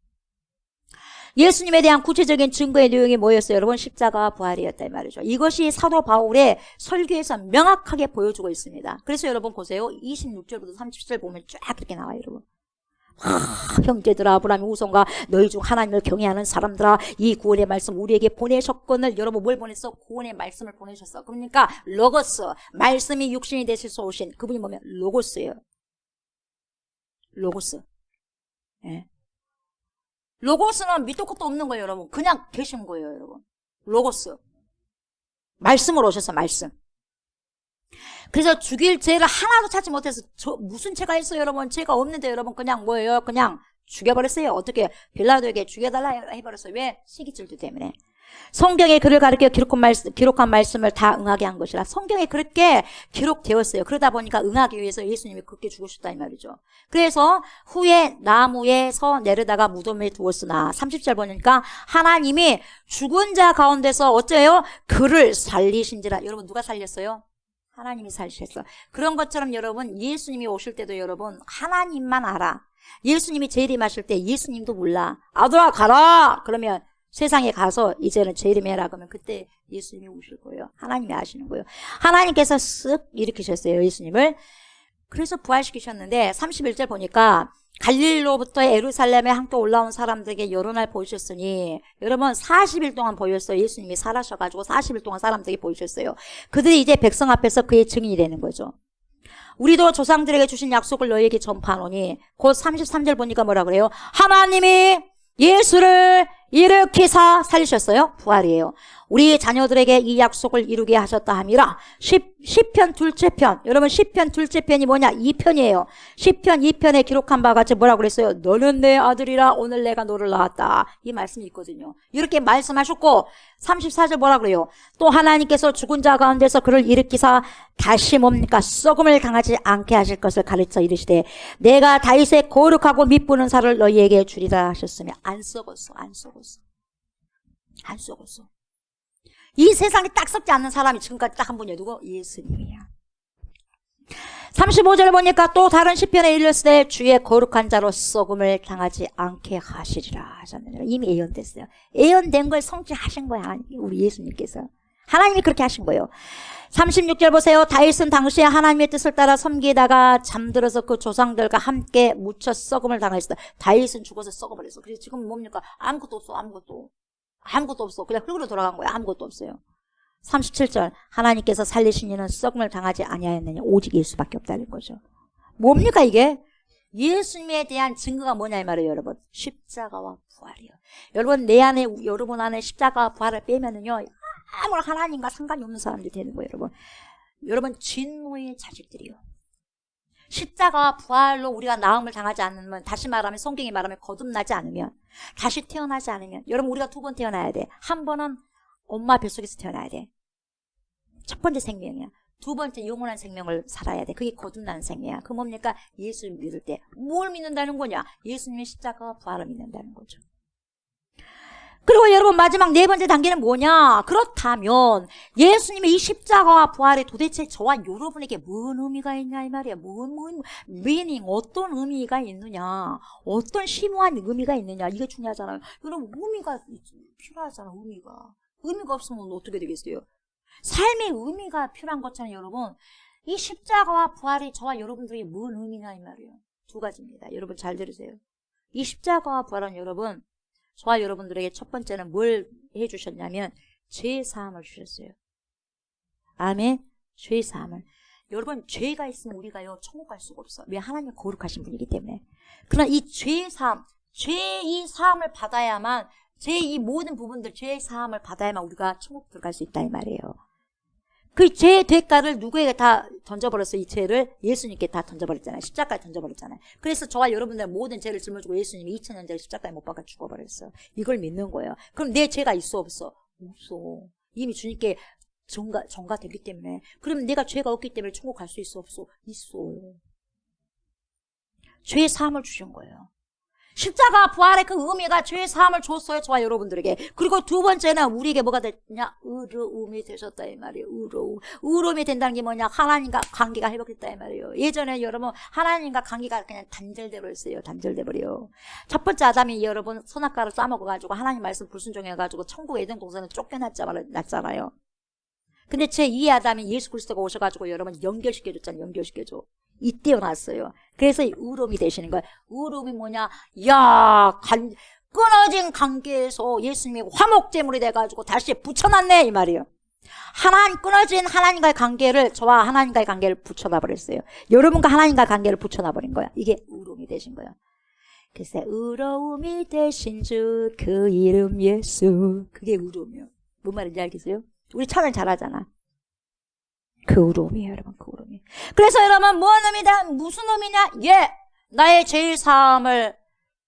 예수님에 대한 구체적인 증거의 내용이 뭐였어요? 여러분 십자가와 부활이었다 이 말이죠. 이것이 사도 바울의 설교에서 명확하게 보여주고 있습니다. 그래서 여러분 보세요. 26절부터 30절 보면 쫙 이렇게 나와요 여러분. 형제들아 아브라함의 후손과 너희 중 하나님을 경외하는 사람들아 이 구원의 말씀 우리에게 보내셨거늘. 여러분 뭘 보냈어? 구원의 말씀을 보내셨어. 그러니까 로고스, 말씀이 육신이 되셔서 오신 그분이 뭐면 로고스예요. 로고스. 예. 로고스는 밑도 끝도 없는 거예요 여러분. 그냥 계신 거예요 여러분. 로고스. 말씀으로 오셨어 말씀. 그래서 죽일 죄를 하나도 찾지 못해서 무슨 죄가 있어요 여러분? 죄가 없는데 여러분 그냥 뭐예요? 그냥 죽여버렸어요. 어떻게 빌라도에게 죽여달라 해버렸어요. 왜? 시기질투 때문에. 성경에 글을 가르쳐 기록한 말씀을 다 응하게 한 것이라. 성경에 그렇게 기록되었어요. 그러다 보니까 응하기 위해서 예수님이 그렇게 죽으셨다 이 말이죠. 그래서 후에 나무에서 내려다가 무덤에 두었으나 30절 보니까 하나님이 죽은 자 가운데서 어째요? 그를 살리신지라. 여러분 누가 살렸어요? 하나님이 살리셨어. 그런 것처럼 여러분 예수님이 오실 때도 여러분 하나님만 알아. 예수님이 재림하실 때 예수님도 몰라. 아들아 가라. 그러면 세상에 가서 이제는 재림해라 그러면 그때 예수님이 오실 거예요. 하나님이 아시는 거예요. 하나님께서 쓱 일으키셨어요. 예수님을. 그래서 부활시키셨는데 31절 보니까 갈릴로부터 예루살렘에 함께 올라온 사람들에게 여러 날 보이셨으니 여러분 40일 동안 보였어요. 예수님이 살아셔가지고 40일 동안 사람들에게 보이셨어요. 그들이 이제 백성 앞에서 그의 증인이 되는 거죠. 우리도 조상들에게 주신 약속을 너희에게 전파하노니 곧 33절 보니까 뭐라 그래요? 하나님이 예수를 일으키사 살리셨어요. 부활이에요. 우리 자녀들에게 이 약속을 이루게 하셨다 함이라. 시편 둘째 편. 여러분 시편 둘째 편이 뭐냐? 2편이에요. 시편 2편에 기록한 바와 같이 뭐라고 그랬어요? 너는 내 아들이라 오늘 내가 너를 낳았다. 이 말씀이 있거든요. 이렇게 말씀하셨고 34절 뭐라 그래요? 또 하나님께서 죽은 자 가운데서 그를 일으키사 다시 뭡니까? 썩음을 당하지 않게 하실 것을 가르쳐 이르시되 내가 다윗의 거룩하고 밑부는 살을 너희에게 주리라 하셨으며 안 썩었어. 안 썩었어. 안 썩었어. 이 세상에 딱 썩지 않는 사람이 지금까지 딱 한 분이야. 누구? 예수님이야. 35절 보니까 또 다른 시편에 일렀을 주의 거룩한 자로 썩음을 당하지 않게 하시리라 하셨느니라. 이미 예언됐어요. 예언된 걸 성취하신 거야. 우리 예수님께서. 하나님이 그렇게 하신 거예요. 36절 보세요. 다윗은 당시에 하나님의 뜻을 따라 섬기다가 잠들어서 그 조상들과 함께 묻혀 썩음을 당하였다. 다윗은 죽어서 썩어버렸어. 그래서 지금 뭡니까? 아무것도 없어. 아무것도 없어. 그냥 흙으로 돌아간 거야. 아무것도 없어요. 37절 하나님께서 살리신 이는 썩음을 당하지 아니하였느냐. 오직 예수밖에 없다는 거죠. 뭡니까 이게? 예수님에 대한 증거가 뭐냐 이 말이에요. 여러분. 십자가와 부활이요. 여러분 내 안에 여러분 안에 십자가와 부활을 빼면은요. 아무런 하나님과 상관이 없는 사람들이 되는 거예요. 여러분 진노의 자식들이요. 십자가와 부활로 우리가 나음을 당하지 않으면 다시 말하면 성경이 말하면 거듭나지 않으면 다시 태어나지 않으면 여러분 우리가 두 번 태어나야 돼. 한 번은 엄마 뱃속에서 태어나야 돼. 첫 번째 생명이야. 두 번째 영원한 생명을 살아야 돼. 그게 거듭나는 생명이야. 그 뭡니까? 예수를 믿을 때 뭘 믿는다는 거냐? 예수님의 십자가와 부활을 믿는다는 거죠. 그리고 여러분 마지막 네 번째 단계는 뭐냐? 그렇다면 예수님의 이 십자가와 부활이 도대체 저와 여러분에게 뭔 의미가 있냐 이 말이야. meaning 어떤 의미가 있느냐? 어떤 심오한 의미가 있느냐? 이게 중요하잖아요. 여러분 의미가 필요하잖아. 의미가 없으면 어떻게 되겠어요? 삶의 의미가 필요한 것처럼 여러분 이 십자가와 부활이 저와 여러분들에게 뭔 의미냐 이 말이에요. 두 가지입니다. 여러분 잘 들으세요. 이 십자가와 부활은 여러분 저와 여러분들에게 첫 번째는 뭘 해주셨냐면 죄사함을 주셨어요. 아멘. 죄사함을. 여러분 죄가 있으면 우리가요 천국 갈 수가 없어. 왜? 하나님 거룩하신 분이기 때문에. 그러나 이 죄사함, 죄의 사함을 받아야만 이 모든 부분들 죄의 사함을 받아야만 우리가 천국 들어갈 수 있다 이 말이에요. 그 죄의 대가를 누구에게 다 던져버렸어요? 이 죄를 예수님께 다 던져버렸잖아요. 십자가에 던져버렸잖아요. 그래서 저와 여러분들 모든 죄를 짊어지고 예수님이 2000년 전에 십자가에 못 박아 죽어버렸어요. 이걸 믿는 거예요. 그럼 내 죄가 있어 없어? 없어. 이미 주님께 전가됐기 때문에. 그러면 내가 죄가 없기 때문에 천국 갈 수 있어 없어? 있어. 죄의 사함을 주신 거예요. 십자가 부활의 그 의미가 죄의 사함을 줬어요. 저와 여러분들에게. 그리고 두 번째는 우리에게 뭐가 됐냐? 의로움이 되셨다 이 말이에요. 의로움이 된다는 게 뭐냐? 하나님과 관계가 회복됐다 이 말이에요. 예전에 여러분 하나님과 관계가 그냥 단절돼 버렸어요. 단절돼 버려요. 첫 번째 아담이 여러분 선악과를 싸먹어가지고 하나님 말씀 불순종해가지고 천국 에덴 동산에 쫓겨났잖아요. 근데 제2의 아담이 예수 그리스도가 오셔가지고 여러분 연결시켜줬잖아요. 연결시켜줘. 이때 왔어요. 그래서 의로움이 되시는 거예요. 의로움이 뭐냐? 끊어진 관계에서 예수님이 화목제물이 돼가지고 다시 붙여놨네 이 말이에요. 끊어진 하나님과의 관계를 저와 하나님과의 관계를 붙여놔 버렸어요. 여러분과 하나님과의 관계를 붙여놔 버린 거야. 이게 의로움이 되신 거야. 글쎄 의로움이 되신 주 그 이름 예수. 그게 의로움이에요. 뭔 말인지 알겠어요? 우리 찬양 잘하잖아. 그 의로움이에요, 여러분. 그 의로움이. 그래서 여러분 무슨 의미냐? 나의 죄의 사함을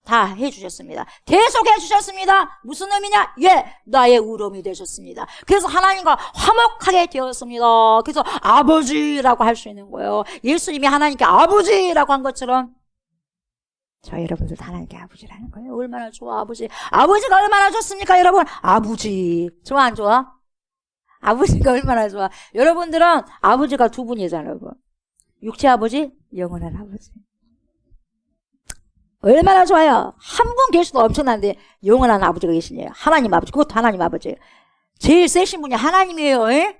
다 해주셨습니다. 계속 해주셨습니다. 무슨 의미냐? 예, 나의 의로움이 되셨습니다. 그래서 하나님과 화목하게 되었습니다. 그래서 아버지라고 할 수 있는 거예요. 예수님이 하나님께 아버지라고 한 것처럼 저희 여러분들도 하나님께 아버지라는 거예요. 얼마나 좋아, 아버지. 아버지가 얼마나 좋습니까, 여러분? 아버지. 좋아, 안 좋아? 아버지가 얼마나 좋아. 여러분들은 아버지가 두 분이잖아요, 여러분. 육체 아버지, 영원한 아버지. 얼마나 좋아요. 한 분 계셔도 엄청난데 영원한 아버지가 계시네요. 하나님 아버지. 그것도 하나님 아버지. 제일 세신 분이 하나님이에요. 에?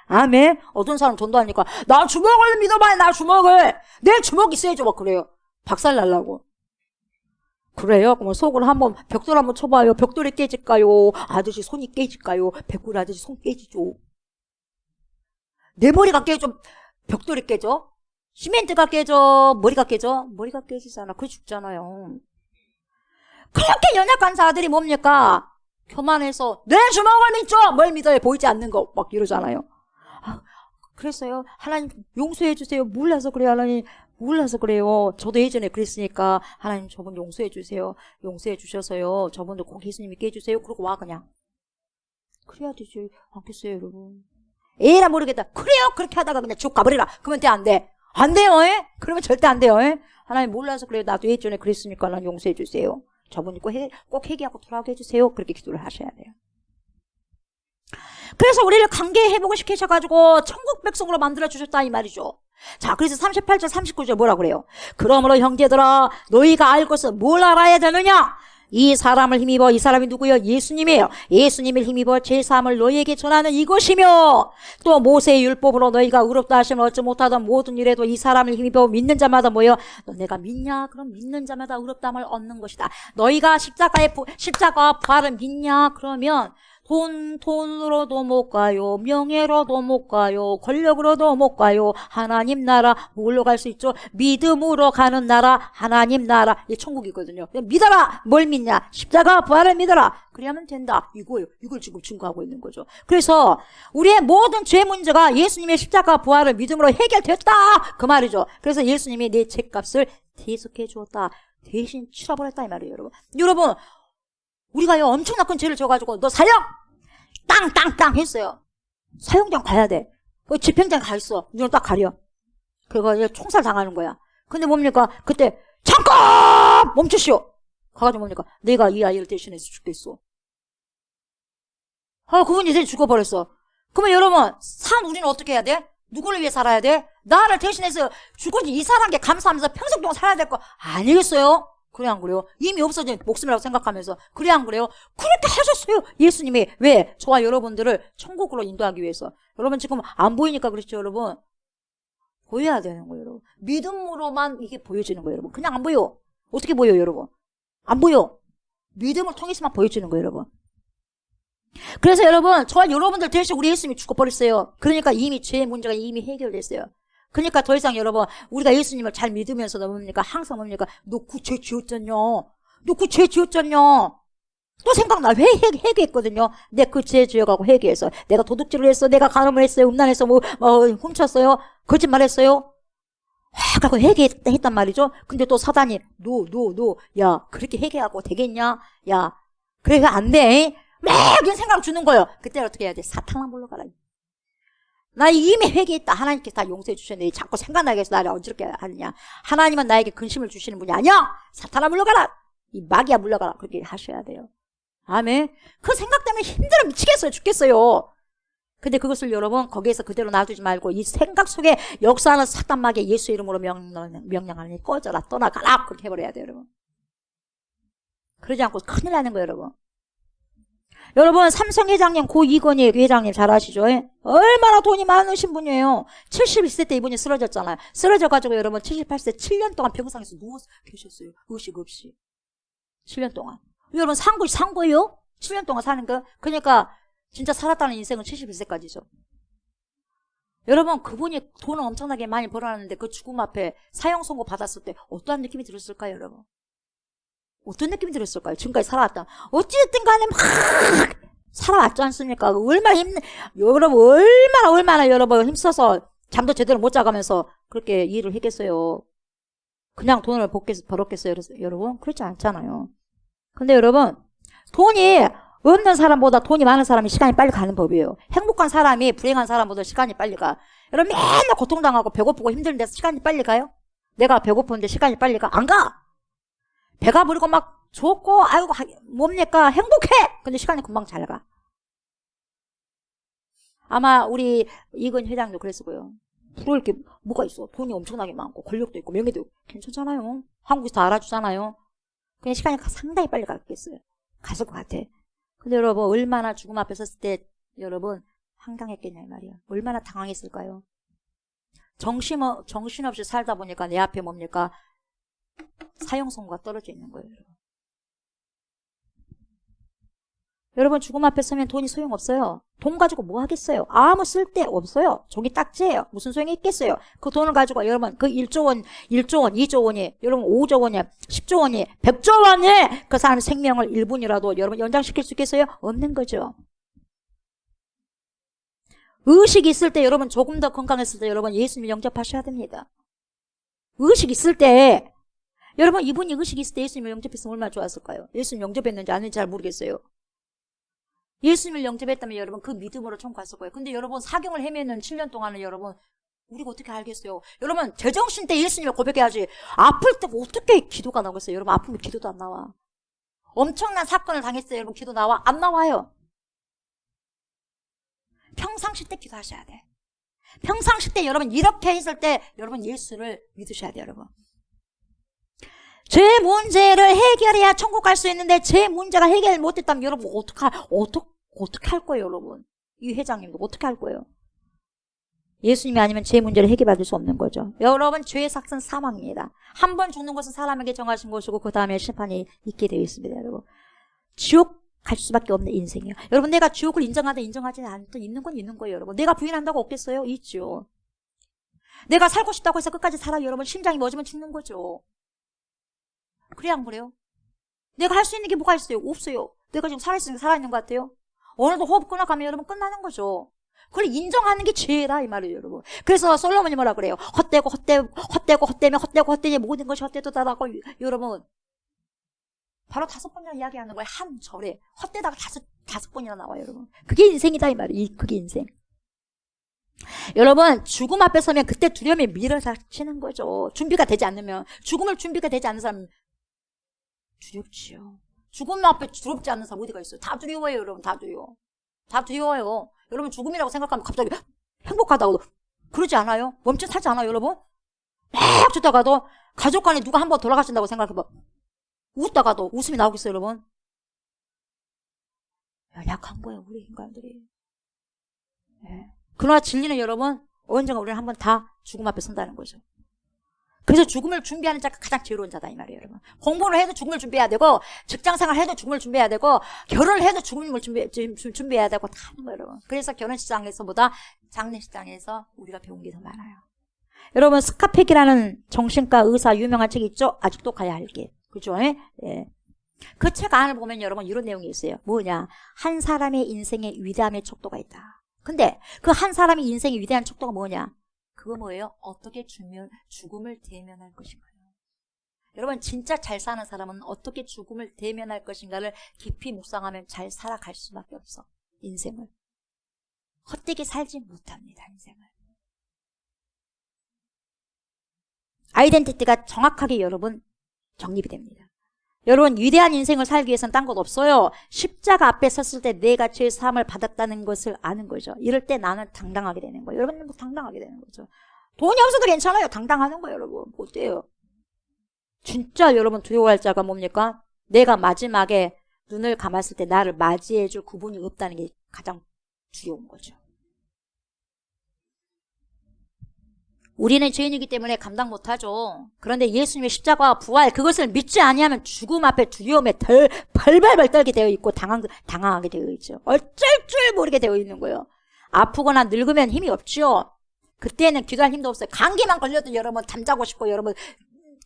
아멘. 어떤 사람 전도하니까 나 주먹을 믿어봐요. 나 주먹을. 내 주먹이 세죠. 막 그래요. 박살 날라고. 그래요? 그럼 속을 한번 벽돌 한번 쳐봐요. 벽돌이 깨질까요? 아저씨 손이 깨질까요? 백골 아저씨 손 깨지죠. 내 머리가 깨져. 벽돌이 깨져. 시멘트가 깨져. 머리가 깨져. 머리가 깨지잖아. 그래 죽잖아요. 그렇게 연약한 자들이 뭡니까? 교만해서 내 주먹을 믿죠. 뭘 믿어요? 보이지 않는 거 막 이러잖아요. 아, 그랬어요. 하나님 용서해 주세요. 몰라서 그래요. 하나님 몰라서 그래요. 저도 예전에 그랬으니까 하나님 저분 용서해 주세요. 용서해 주셔서요. 저분도 꼭 예수님이 깨주세요. 그러고 와 그냥. 그래야 되지 않겠어요 여러분. 에라 모르겠다. 그래요. 그렇게 하다가 그냥 쭉 가버리라. 그러면 돼 안 돼? 안 돼요. 에? 그러면 절대 안 돼요. 에? 하나님 몰라서 그래요. 나도 예전에 그랬으니까 하나님 용서해 주세요. 저분이 꼭 회개하고 돌아오게 해주세요. 그렇게 기도를 하셔야 돼요. 그래서 우리를 관계 회복을 시키셔가지고 천국 백성으로 만들어주셨다 이 말이죠. 자, 그래서 38절 39절 뭐라 그래요? 그러므로 형제들아 너희가 알 것은 뭘 알아야 되느냐? 이 사람을 힘입어. 이 사람이 누구요? 예수님이에요. 예수님을 힘입어 제사함을 너희에게 전하는 이것이며 또 모세의 율법으로 너희가 의롭다 하심을 얻지 못하던 모든 일에도 이 사람을 힘입어 믿는 자마다 뭐예요? 너네가 믿냐? 그럼 믿는 자마다 의롭다함을 얻는 것이다. 너희가 십자가 부활을 믿냐? 그러면 돈으로도 못 가요. 명예로도 못 가요. 권력으로도 못 가요. 하나님 나라 뭘로 갈 수 있죠? 믿음으로 가는 나라 하나님 나라 이게 천국이거든요. 믿어라. 뭘 믿냐? 십자가 부활을 믿어라. 그래야만 된다. 이거예요. 이걸 지금 증거하고 있는 거죠. 그래서 우리의 모든 죄 문제가 예수님의 십자가 부활을 믿음으로 해결됐다. 그 말이죠. 그래서 예수님이 내 죄값을 대속해 주었다. 대신 치러버렸다 이 말이에요. 여러분 우리가요 엄청난 큰 죄를 져가지고 너 사형! 땅 했어요. 사형장 가야 돼. 집행장 가 있어. 눈을 딱 가려. 그거 총살 당하는 거야. 근데 뭡니까? 그때 잠깐 멈추시오. 가가지고 뭡니까? 내가 이 아이를 대신해서 죽겠어. 그분이 대신 죽어버렸어. 그러면 여러분 우리는 어떻게 해야 돼? 누구를 위해 살아야 돼? 나를 대신해서 죽은 이 사람께 감사하면서 평생 동안 살아야 될 거 아니겠어요? 그래 안 그래요? 이미 없어진 목숨이라고 생각하면서 그래 안 그래요? 그렇게 하셨어요 예수님이. 왜? 저와 여러분들을 천국으로 인도하기 위해서. 여러분 지금 안 보이니까 그렇죠 여러분. 보여야 되는 거예요 여러분. 믿음으로만 이게 보여지는 거예요 여러분. 그냥 안 보여. 어떻게 보여요 여러분? 안 보여. 믿음을 통해서만 보여지는 거예요 여러분. 그래서 여러분 저와 여러분들 대신 우리 예수님이 죽어버렸어요. 그러니까 이미 죄의 문제가 이미 해결됐어요. 그러니까 더 이상 여러분 우리가 예수님을 잘 믿으면서도 뭡니까? 항상 뭡니까? 너 그 죄 지었잖냐? 너 그 죄 지었잖냐? 또 생각나. 회개했거든요. 내 그 죄 지어가고 회개해서 내가 도둑질을 했어. 내가 간음을 했어요. 음란했어. 훔쳤어요. 거짓말했어요. 그러고 회개했단 말이죠. 근데 또 사단이 너 야 그렇게 회개하고 되겠냐? 야 그래 안 돼. 막 이런 생각을 주는 거예요. 그때 어떻게 해야 돼? 사탄만 불러가라. 나 이미 회개했다. 하나님께서 다 용서해 주셨는데 자꾸 생각나게 해서 나를 어지럽게 하느냐. 하나님은 나에게 근심을 주시는 분이 아니야. 사탄아 물러가라. 이 마귀야 물러가라. 그렇게 하셔야 돼요. 아멘. 그 생각 때문에 힘들어 미치겠어요. 죽겠어요. 근데 그것을 여러분 거기에서 그대로 놔두지 말고 이 생각 속에 역사하는 사탄 마귀 예수 이름으로 명령하니 꺼져라. 떠나가라. 그렇게 해버려야 돼요 여러분. 그러지 않고 큰일 나는 거예요 여러분. 여러분 삼성 회장님 고 이건희 회장님 잘 아시죠? 얼마나 돈이 많으신 분이에요. 71세 때 이분이 쓰러졌잖아요. 쓰러져가지고 여러분 78세 7년 동안 병상에서 누워서 계셨어요. 의식 없이 7년 동안. 여러분 산 거예요? 7년 동안 사는 거. 그러니까 진짜 살았다는 인생은 71세까지죠. 여러분 그분이 돈을 엄청나게 많이 벌어놨는데 그 죽음 앞에 사형 선고 받았을 때 어떠한 느낌이 들었을까요 여러분? 어떤 느낌이 들었을까요? 지금까지 살아왔다. 어찌됐든 간에 막 살아왔지 않습니까? 얼마나 얼마나 여러분 힘써서 잠도 제대로 못 자가면서 그렇게 일을 했겠어요. 그냥 돈을 벌었겠어요, 여러분? 그렇지 않잖아요. 근데 여러분, 돈이 없는 사람보다 돈이 많은 사람이 시간이 빨리 가는 법이에요. 행복한 사람이 불행한 사람보다 시간이 빨리 가. 여러분 맨날 고통당하고 배고프고 힘든 데서 시간이 빨리 가요? 내가 배고픈데 시간이 빨리 가? 안 가! 배가 부르고 막 좋고 아이고 뭡니까 행복해! 근데 시간이 금방 잘 가. 아마 우리 이근 회장도 그랬을 거예요. 부러울 게 뭐가 있어. 돈이 엄청나게 많고 권력도 있고 명예도 있고 괜찮잖아요. 한국에서 다 알아주잖아요. 그냥 시간이 상당히 빨리 갔겠어요. 갔을 것 같아. 근데 여러분 얼마나 죽음 앞에 섰을 때 여러분 황당했겠냐 이 말이야. 얼마나 당황했을까요? 정신없이 살다 보니까 내 앞에 뭡니까? 사형선고가 떨어져 있는 거예요. 여러분. 여러분 죽음 앞에 서면 돈이 소용없어요. 돈 가지고 뭐 하겠어요? 아무 쓸데 없어요. 종이 딱지예요. 무슨 소용이 있겠어요? 그 돈을 가지고 여러분 그 1조 원, 2조 원이 여러분 5조 원이 10조 원이 100조 원이 그 사람의 생명을 1분이라도 여러분 연장시킬 수 있겠어요? 없는 거죠. 의식이 있을 때 여러분 조금 더 건강했을 때 여러분 예수님 영접하셔야 됩니다. 의식 있을 때 여러분 이분이 의식이 있을 때 예수님을 영접했으면 얼마나 좋았을까요? 예수님 영접했는지 안 했는지 잘 모르겠어요. 예수님을 영접했다면 여러분 그 믿음으로 총 갔을 거예요. 근데 여러분 사경을 헤매는 7년 동안은 여러분 우리가 어떻게 알겠어요? 여러분 제정신 때 예수님을 고백해야지. 아플 때 어떻게 기도가 나오겠어요? 여러분 아프면 기도도 안 나와. 엄청난 사건을 당했어요. 여러분 기도 나와? 안 나와요. 평상시 때 기도하셔야 돼. 평상시 때 여러분 이렇게 했을 때 여러분 예수를 믿으셔야 돼요. 여러분 제 문제를 해결해야 천국 갈 수 있는데 제 문제가 해결 못했다면 여러분 어떻게 할 거예요, 여러분? 이 회장님도 어떻게 할 거예요? 예수님이 아니면 제 문제를 해결받을 수 없는 거죠. 여러분 죄의 삭은 사망입니다. 한 번 죽는 것은 사람에게 정하신 것이고 그 다음에 심판이 있게 되어 있습니다. 여러분 지옥 갈 수밖에 없는 인생이에요. 여러분 내가 지옥을 인정하든 인정하지 않든 있는 건 있는 거예요. 여러분 내가 부인한다고 없겠어요? 있죠. 내가 살고 싶다고 해서 끝까지 살아요. 여러분 심장이 멎으면 죽는 거죠. 그래야 안 그래요? 내가 할 수 있는 게 뭐가 있어요? 없어요. 내가 지금 살아있으니까 살아있는 것 같아요? 어느덧 호흡 끊어가면 여러분 끝나는 거죠. 그걸 인정하는 게 죄다 이 말이에요, 여러분. 그래서 솔로몬이 뭐라 그래요? 헛되니 모든 것이 헛되도다라고 여러분 바로 5번이나 이야기하는 거예요. 한 절에 헛되다가 다섯 번이나 나와요, 여러분. 그게 인생이다 이 말이에요. 그게 인생. 여러분 죽음 앞에 서면 그때 두려움이 밀어닥치는 거죠. 준비가 되지 않으면 죽음을 준비가 되지 않는 사람 두렵지요. 죽음 앞에 두렵지 않는 사람 어디가 있어요? 다 두려워요, 여러분. 다 두려워. 다 두려워요. 여러분 죽음이라고 생각하면 갑자기 행복하다고 그러지 않아요? 멈칫하지 않아요, 여러분? 막 죽다가도 가족 간에 누가 한번 돌아가신다고 생각해봐. 웃다가도 웃음이 나오겠어요, 여러분? 연약한 거예요, 우리 인간들이. 네. 그러나 진리는 여러분 언젠가 우리는 한번 다 죽음 앞에 선다는 거죠. 그래서 죽음을 준비하는 자가 가장 지혜로운 자다 이 말이에요, 여러분. 공부를 해도 죽음을 준비해야 되고 직장생활 해도 죽음을 준비해야 되고 결혼을 해도 죽음을 준비해야 되고 다 하는 거예요, 여러분. 그래서 결혼식장에서보다 장례식장에서 우리가 배운 게 더 많아요. 여러분 스카펙이라는 정신과 의사 유명한 책이 있죠? 아직도 가야 할 길. 그죠? 예. 그 책 안을 보면 여러분 이런 내용이 있어요. 뭐냐? 한 사람의 인생에 위대함의 척도가 있다. 근데 그 한 사람의 인생의 위대한 척도가 뭐냐? 그거 뭐예요? 어떻게 죽음을 대면할 것인가요? 여러분 진짜 잘 사는 사람은 어떻게 죽음을 대면할 것인가를 깊이 묵상하면 잘 살아갈 수밖에 없어. 인생을. 헛되게 살지 못합니다. 인생을. 아이덴티티가 정확하게 여러분 정립이 됩니다. 여러분 위대한 인생을 살기 위해서는 딴 것 없어요. 십자가 앞에 섰을 때 내가 죄의 사함을 받았다는 것을 아는 거죠. 이럴 때 나는 당당하게 되는 거예요. 여러분은 뭐 당당하게 되는 거죠. 돈이 없어도 괜찮아요. 당당하는 거예요, 여러분. 어때요? 진짜 여러분 두려워할 자가 뭡니까? 내가 마지막에 눈을 감았을 때 나를 맞이해줄 그분이 없다는 게 가장 두려운 거죠. 우리는 죄인이기 때문에 감당 못하죠. 그런데 예수님의 십자가와 부활 그것을 믿지 아니하면 죽음 앞에 두려움에 벌벌벌 떨게 되어 있고 당황하게 되어 있죠. 어쩔 줄 모르게 되어 있는 거예요. 아프거나 늙으면 힘이 없죠. 그때는 기도할 힘도 없어요. 감기만 걸려도 여러분 잠자고 싶고 여러분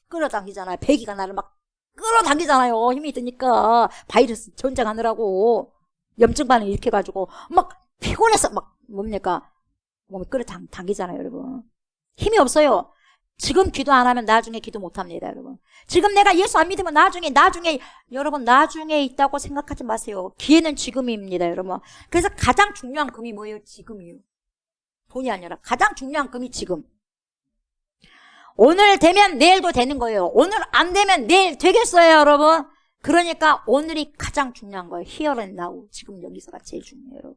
끌어당기잖아요. 배기가 나를 막 끌어당기잖아요. 힘이 드니까 바이러스 전쟁하느라고 염증 반응 이렇게 해가지고 막 피곤해서 막 뭡니까 몸이 끌어당기잖아요, 여러분. 힘이 없어요. 지금 기도 안 하면 나중에 기도 못 합니다, 여러분. 지금 내가 예수 안 믿으면 나중에, 여러분, 나중에 있다고 생각하지 마세요. 기회는 지금입니다, 여러분. 그래서 가장 중요한 금이 뭐예요? 지금이요. 돈이 아니라 가장 중요한 금이 지금. 오늘 되면 내일도 되는 거예요. 오늘 안 되면 내일 되겠어요, 여러분. 그러니까 오늘이 가장 중요한 거예요. Here and now. 지금 여기서가 제일 중요해요, 여러분.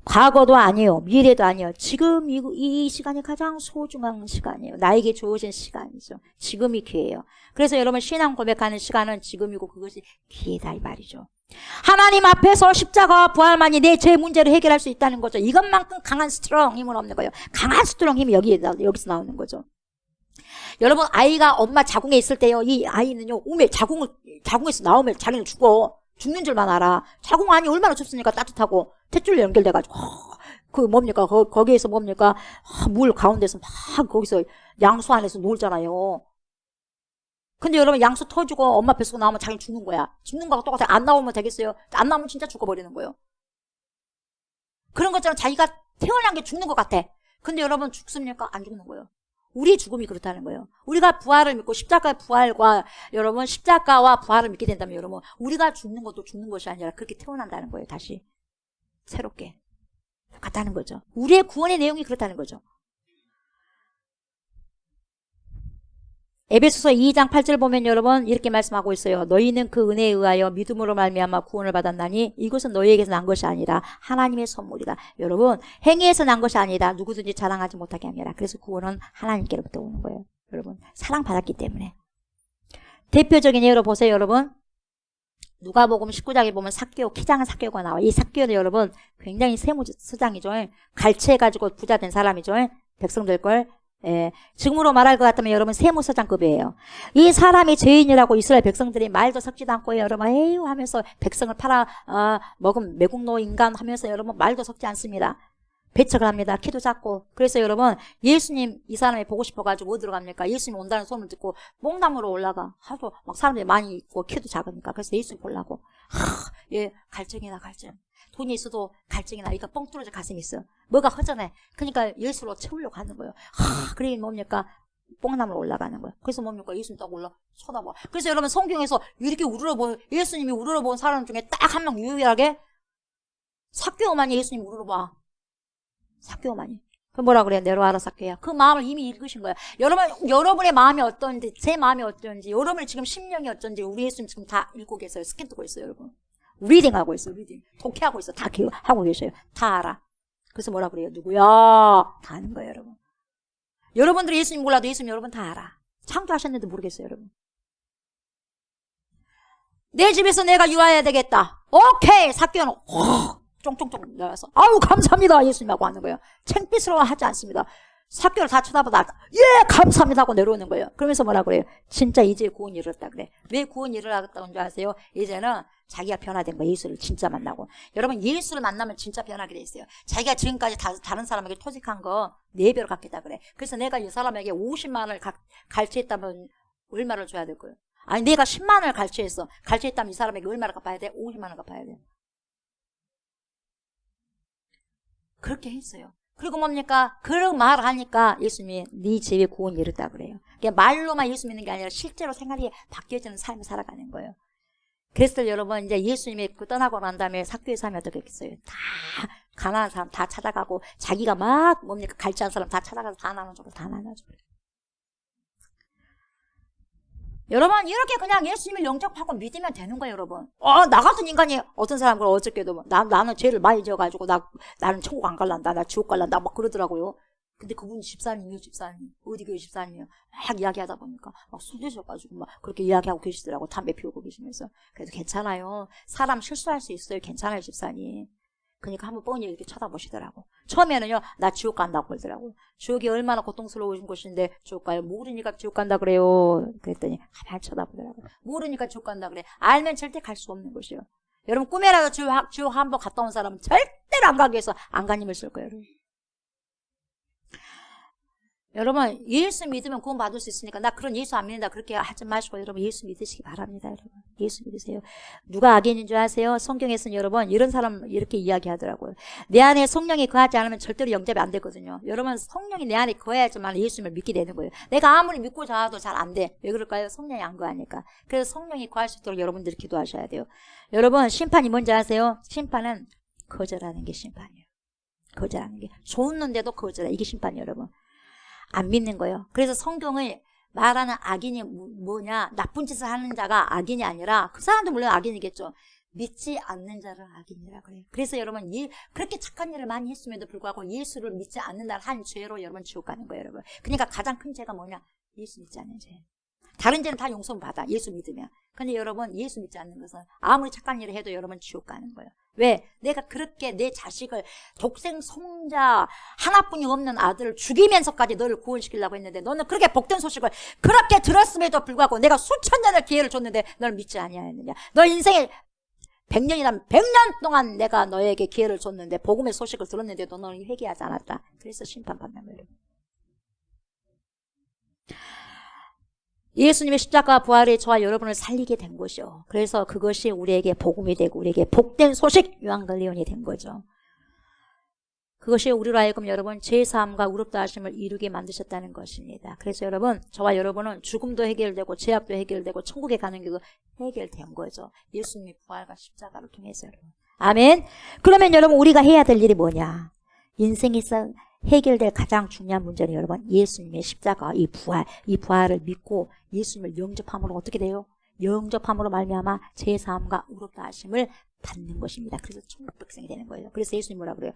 과거도 아니에요. 미래도 아니에요. 지금 이 시간이 가장 소중한 시간이에요. 나에게 주어진 시간이죠. 지금이 기회예요. 그래서 여러분 신앙 고백하는 시간은 지금이고 그것이 기회다 이 말이죠. 하나님 앞에서 십자가와 부활만이 내 죄 문제를 해결할 수 있다는 거죠. 이것만큼 강한 스트롱 힘은 없는 거예요. 강한 스트롱 힘이 여기서 나오는 거죠. 여러분 아이가 엄마 자궁에 있을 때요. 이 아이는요. 자궁에서 나오면 자기는 죽는 줄만 알아. 자궁 안이 얼마나 좁습니까? 따뜻하고 탯줄로 연결돼가지고 거기에서 뭡니까? 물 가운데서 막 거기서 양수 안에서 놀잖아요. 근데 여러분 양수 터지고 엄마 뱃속 나오면 자기는 죽는 거야. 죽는 거하고 똑같아요. 안 나오면 되겠어요? 안 나오면 진짜 죽어버리는 거예요. 그런 것처럼 자기가 태어난 게 죽는 것 같아. 근데 여러분 죽습니까? 안 죽는 거예요. 우리의 죽음이 그렇다는 거예요. 우리가 부활을 믿고 십자가의 부활과 여러분 십자가와 부활을 믿게 된다면 여러분 우리가 죽는 것도 죽는 것이 아니라 그렇게 태어난다는 거예요. 다시 새롭게 같다는 거죠. 우리의 구원의 내용이 그렇다는 거죠. 에베소서 2장 8절 보면 여러분 이렇게 말씀하고 있어요. 너희는 그 은혜에 의하여 믿음으로 말미암아 구원을 받았나니 이것은 너희에게서 난 것이 아니라 하나님의 선물이다. 여러분 행위에서 난 것이 아니다. 누구든지 자랑하지 못하게 합니다. 그래서 구원은 하나님께로부터 오는 거예요. 여러분 사랑받았기 때문에. 대표적인 예로 보세요. 여러분 누가복음 19장에 보면 삭개오, 키 작은 삭개오가 나와요. 이 삭개오는 여러분 굉장히 세무서장이죠. 갈취해가지고 부자 된 사람이죠. 백성들 걸. 예, 지금으로 말할 것 같으면 여러분 세무서장급이에요. 이 사람이 죄인이라고 이스라엘 백성들이 말도 섞지도 않고 여러분 에휴 하면서 백성을 먹은 매국노 인간 하면서 여러분 말도 섞지 않습니다. 배척을 합니다. 키도 작고. 그래서 여러분 예수님 이 사람이 보고 싶어가지고 어디로 갑니까? 예수님 온다는 소문을 듣고 몽담으로 올라가. 하도 막 사람들이 많이 있고 키도 작으니까. 그래서 예수님 보려고. 갈증이나 갈증. 돈이 있어도 갈증이나 이거 뻥 뚫어져 가슴이 있어. 뭐가 허전해. 그러니까 예수로 채우려고 하는 거예요. 그래 뭡니까? 뽕나무로 올라가는 거예요. 그래서 뭡니까? 예수님 딱 쳐다봐. 그래서 여러분 성경에서 이렇게 예수님이 우러러본 사람 중에 딱 한 명 유일하게 삭개오만이 예수님 우러러봐. 삭개오만이. 그 뭐라 그래요? 내려와라 삭개야. 그 마음을 이미 읽으신 거예요. 여러분의 마음이 어떤지, 제 마음이 어떤지, 여러분의 지금 심령이 어떤지 우리 예수님 지금 다 읽고 계세요. 스캔 뜨고 있어요, 여러분. 리딩하고 있어, 리딩. 독해하고 있어. 다 하고 계셔요. 다 알아. 그래서 뭐라 그래요? 누구야? 다 아는 거예요, 여러분. 여러분들이 예수님 몰라도 예수님 여러분 다 알아. 창조하셨는데 모르겠어요, 여러분. 내 집에서 내가 유아해야 되겠다. 오케이! 삭개오는 쫑쫑쫑 나와서 아우 감사합니다 예수님하고 하는 거예요. 창피스러워 하지 않습니다. 삭개오를 다 쳐다보다 예 감사합니다 하고 내려오는 거예요. 그러면서 뭐라 그래요? 진짜 이제 구원이 이르렀다 그래. 왜 구원이 이르렀다는 줄 아세요? 이제는 자기가 변화된 거예요. 예수를 진짜 만나고. 여러분 예수를 만나면 진짜 변하게 돼 있어요. 자기가 지금까지 다른 사람에게 토직한 거 4배로 갚겠다 그래. 그래서 내가 이 사람에게 50만 원을 갈취했다면 얼마를 줘야 될 거예요? 아니 내가 10만 원을 갈취했다면 이 사람에게 얼마를 갚아야 돼? 50만 원 갚아야 돼. 그렇게 했어요. 그리고 뭡니까? 그런 말을 하니까 예수님이 네 집에 구원이 이르다 그래요. 그냥 말로만 예수 믿는 게 아니라 실제로 생활이 바뀌어지는 삶을 살아가는 거예요. 그래서 여러분 이제 예수님이 떠나고 난 다음에 삭개오에서 하면 어떻게 했겠어요? 다 가난한 사람 다 찾아가고 자기가 막 뭡니까? 갈취한 사람 다 찾아가서 다 나눠주고 다 나눠주고. 여러분 이렇게 그냥 예수님을 영접하고 믿으면 되는 거예요, 여러분. 나 같은 인간이 어떤 사람은 어저께도 나는 죄를 많이 지어가지고 나는 천국 안 갈란다, 나 지옥 갈란다 막 그러더라고요. 근데 그분이 집사님이요, 집사님. 어디 교회 집사님이요. 막 이야기하다 보니까 막 술 드셔가지고 막 그렇게 이야기하고 계시더라고. 담배 피우고 계시면서. 그래도 괜찮아요. 사람 실수할 수 있어요. 괜찮아요, 집사님. 그러니까 한번 뻔히 이렇게 쳐다보시더라고. 처음에는요, 나 지옥 간다고 그러더라고. 지옥이 얼마나 고통스러우신 곳인데 지옥 가요. 모르니까 지옥 간다 그래요. 그랬더니 가만히 쳐다보더라고. 모르니까 지옥 간다 그래. 알면 절대 갈 수 없는 곳이요. 여러분 꿈에라도 지옥 한번 갔다 온 사람은 절대로 안 가기 위해서 안간힘을 쓸 거예요. 여러분 예수 믿으면 구원 받을 수 있으니까 나 그런 예수 안 믿는다 그렇게 하지 마시고 여러분 예수 믿으시기 바랍니다. 여러분 예수 믿으세요. 누가 악인인 줄 아세요? 성경에서는 여러분 이런 사람 이렇게 이야기하더라고요. 내 안에 성령이 거하지 않으면 절대로 영접이 안 되거든요. 여러분 성령이 내 안에 거해야지만 예수님을 믿게 되는 거예요. 내가 아무리 믿고 자라도 잘 안 돼. 왜 그럴까요? 성령이 안 거하니까. 그래서 성령이 거할 수 있도록 여러분들이 기도하셔야 돼요. 여러분 심판이 뭔지 아세요? 심판은 거절하는 게 심판이에요. 거절하는 게 좋았는데도 거절해. 이게 심판이에요. 여러분 안 믿는 거예요. 그래서 성경을 말하는 악인이 뭐냐, 나쁜 짓을 하는 자가 악인이 아니라 그 사람도 물론 악인이겠죠. 믿지 않는 자를 악인이라 그래요. 그래서 여러분 그렇게 착한 일을 많이 했음에도 불구하고 예수를 믿지 않는다는 한 죄로 여러분 지옥 가는 거예요. 여러분 그러니까 가장 큰 죄가 뭐냐, 예수 믿지 않는 죄. 다른 죄는 다 용서받아 예수 믿으면. 근데 여러분 예수 믿지 않는 것은 아무리 착한 일을 해도 여러분 지옥 가는 거예요. 왜? 내가 그렇게 내 자식을 독생 손자 하나뿐이 없는 아들을 죽이면서까지 너를 구원시키려고 했는데 너는 그렇게 복된 소식을 그렇게 들었음에도 불구하고 내가 수천 년을 기회를 줬는데 너를 믿지 아니하였느냐. 너 인생에 100년이라면 100년 동안 내가 너에게 기회를 줬는데 복음의 소식을 들었는데도 너는 회개하지 않았다. 그래서 심판받는 거예요. 예수님의 십자가 부활이 저와 여러분을 살리게 된 것이요. 그래서 그것이 우리에게 복음이 되고 우리에게 복된 소식 요한글리온이 된 거죠. 그것이 우리로 하여금 여러분 죄사함과 의롭다 하심을 이루게 만드셨다는 것입니다. 그래서 여러분 저와 여러분은 죽음도 해결되고 죄악도 해결되고 천국에 가는 길도 해결된 거죠. 예수님의 부활과 십자가를 통해서 여러분. 아멘. 그러면 여러분 우리가 해야 될 일이 뭐냐? 인생에서 해결될 가장 중요한 문제는 여러분 예수님의 십자가 이 부활을 믿고 예수님을 영접함으로 어떻게 돼요? 영접함으로 말미암아 죄사함과 의롭다 하심을 받는 것입니다. 그래서 천국 백성이 되는 거예요. 그래서 예수님 뭐라 그래요?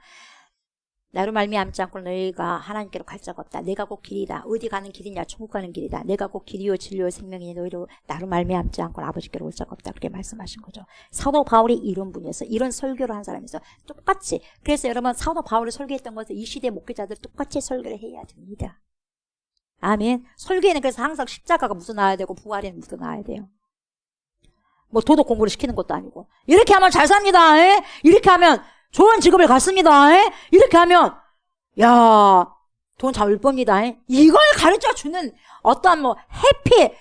나로 말미암지 않고 너희가 하나님께로 갈 자가 없다. 내가 곧 길이다. 어디 가는 길이냐? 천국 가는 길이다. 내가 곧 길이요 진리요 생명이니 너희로 나로 말미암지 않고 아버지께로 올 자가 없다. 그렇게 말씀하신 거죠. 사도 바울이 이런 분이었어요. 이런 설교를 한 사람이었어요. 똑같이. 그래서 여러분 사도 바울이 설교했던 것을 이 시대 목회자들 똑같이 설교를 해야 됩니다. 아멘. 설교에는 그래서 항상 십자가가 묻어나야 되고 부활에는 묻어나야 돼요. 뭐 도덕 공부를 시키는 것도 아니고. 이렇게 하면 잘 삽니다. 에? 이렇게 하면 좋은 직업을 갖습니다. 에? 이렇게 하면 야, 돈 잘 법니다. 에? 이걸 가르쳐주는 어떤 뭐 해피,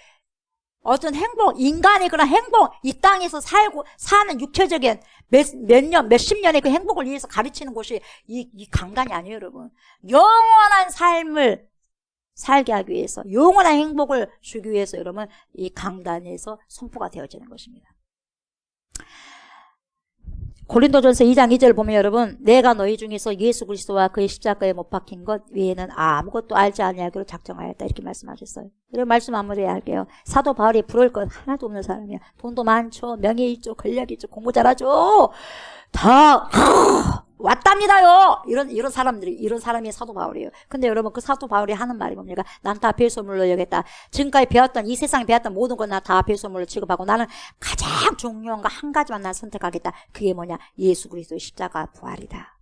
어떤 행복, 인간의 그런 행복, 이 땅에서 사는 육체적인 몇십 년의 그 행복을 위해서 가르치는 곳이 이 강단이 아니에요, 여러분. 영원한 삶을 살게 하기 위해서, 영원한 행복을 주기 위해서 여러분 이 강단에서 선포가 되어지는 것입니다. 고린도전서 2장 2절 보면 여러분 내가 너희 중에서 예수 그리스도와 그의 십자가에 못 박힌 것 외에는 아무것도 알지 아니하기로 작정하였다 이렇게 말씀하셨어요. 그리고 말씀 마무리할게요. 사도 바울이 부러울 것 하나도 없는 사람이야. 돈도 많죠. 명예 있죠. 권력이 있죠. 공부 잘하죠. 다 왔답니다요. 이런 사람이 사도 바울이에요. 근데 여러분 그 사도 바울이 하는 말이 뭡니까? 난 다 배설물로 여겼다. 지금까지 배웠던 이 세상에 배웠던 모든 건 나 다 배설물로 취급하고 나는 가장 중요한 거 한 가지만 난 선택하겠다. 그게 뭐냐? 예수 그리스도의 십자가 부활이다.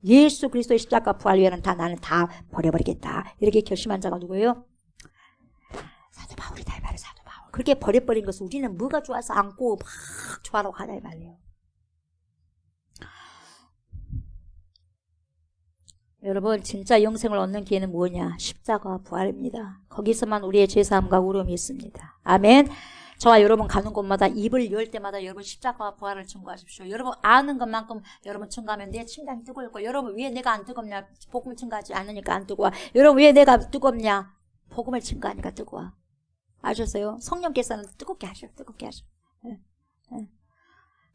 예수 그리스도의 십자가 부활 외에는 나는 다 버려버리겠다. 이렇게 결심한 자가 누구예요? 사도 바울이다 이 말이에요. 사도 바울. 그렇게 버려버린 것을 우리는 뭐가 좋아서 안고 막 좋아라고 하자 이 말이에요. 여러분 진짜 영생을 얻는 기회는 뭐냐? 십자가 부활입니다. 거기서만 우리의 죄사함과 의로움이 있습니다. 아멘. 저와 여러분 가는 곳마다 입을 열 때마다 여러분 십자가와 부활을 증거하십시오. 여러분 아는 것만큼 여러분 증거하면 내 심장이 뜨거울 거예요. 여러분 왜 내가 안 뜨겁냐? 복음을 증거하지 않으니까 안 뜨거워. 여러분 왜 내가 뜨겁냐? 복음을 증거하니까 뜨거워. 아셨어요? 성령께서는 뜨겁게 하셔. 네.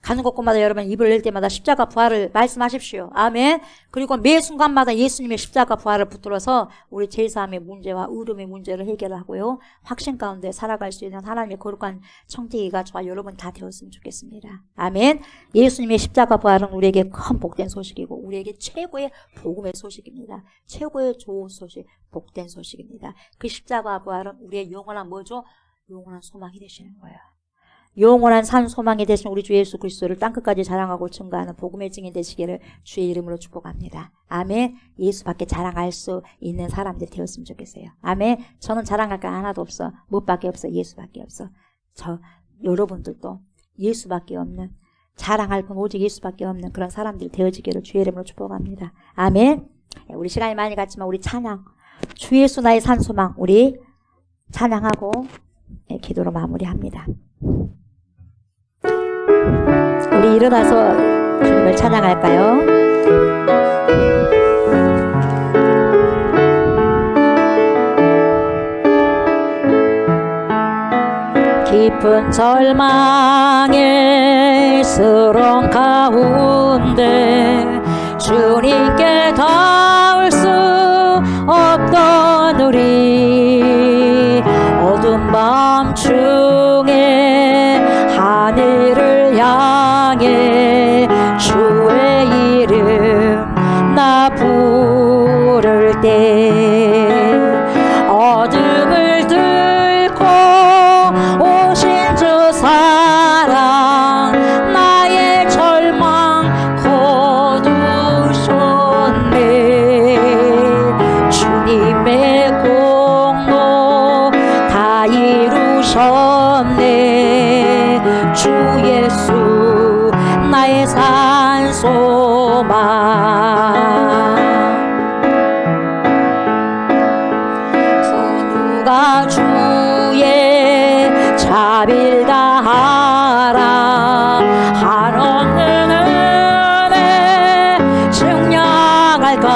가는 곳곳마다 여러분 입을 낼 때마다 십자가 부활을 말씀하십시오. 아멘. 그리고 매 순간마다 예수님의 십자가 부활을 붙들어서 우리 죄사함의 문제와 의로움의 문제를 해결하고요. 확신 가운데 살아갈 수 있는 하나님의 거룩한 청지기가 저와 여러분 다 되었으면 좋겠습니다. 아멘. 예수님의 십자가 부활은 우리에게 큰 복된 소식이고 우리에게 최고의 복음의 소식입니다. 최고의 좋은 소식, 복된 소식입니다. 그 십자가 부활은 우리의 영원한 뭐죠? 영원한 소망이 되시는 거예요. 영원한 산 소망이 되신 우리 주 예수 그리스도를 땅끝까지 자랑하고 증거하는 복음의 증인 되시기를 주의 이름으로 축복합니다. 아멘. 예수밖에 자랑할 수 있는 사람들이 되었으면 좋겠어요. 아멘. 저는 자랑할 게 하나도 없어. 무엇밖에 없어. 예수밖에 없어. 여러분들도 예수밖에 없는, 자랑할 분 오직 예수밖에 없는 그런 사람들이 되어지기를 주의 이름으로 축복합니다. 아멘. 우리 시간이 많이 갔지만 우리 찬양 주 예수 나의 산소망, 우리 찬양하고 기도로 마무리합니다. 우리 일어나서 주님을 찬양할까요? 깊은 절망의 스런 가운데 주님께 닿을 수 없던 우리 어두운 밤 중에 하늘을 향해 주의 이름 나 부를 때 어둠을 뚫고 오신 주 사랑 나의 절망 거두셨네. 주님의 공로 다 이루셨네. 주 예수 나의 산소망. 누가 주의 자비를 다하라 한없는 은혜 증량할까.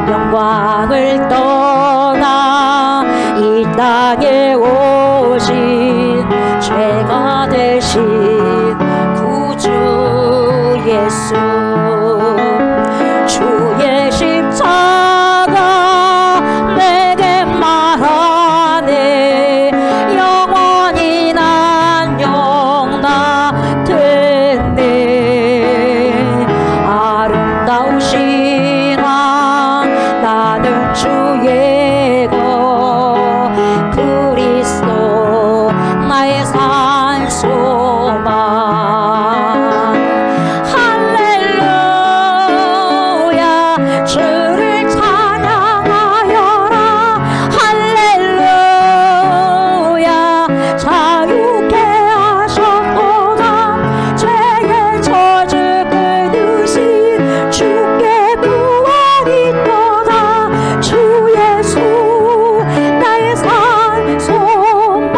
영광을 떠나 이 땅에 오신 죄가 되신 구주 예수. 주의 십자가 내게 말하네. 영원히 난 영납됐네. 아름다우신 왕 나는 주의 것 그리스도 나의 산소망. 할렐루야 주를 찬양하여라. 할렐루야 자유케 하셨도다. 죄의 저주 끊으신 주께 구원이 있도다. 주 예수 나의 산소망.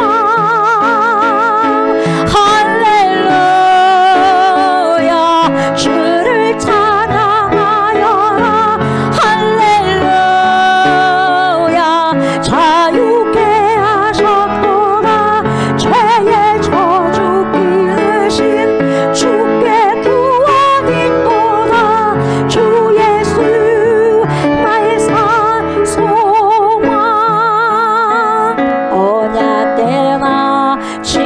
할렐루야 주를 찬양하여라. 할렐루야 자유케 하셨도다. 죄의 저주 끊으신 주께 구원이 있도다. 주 예수 나의 산소망. 언약 때나 침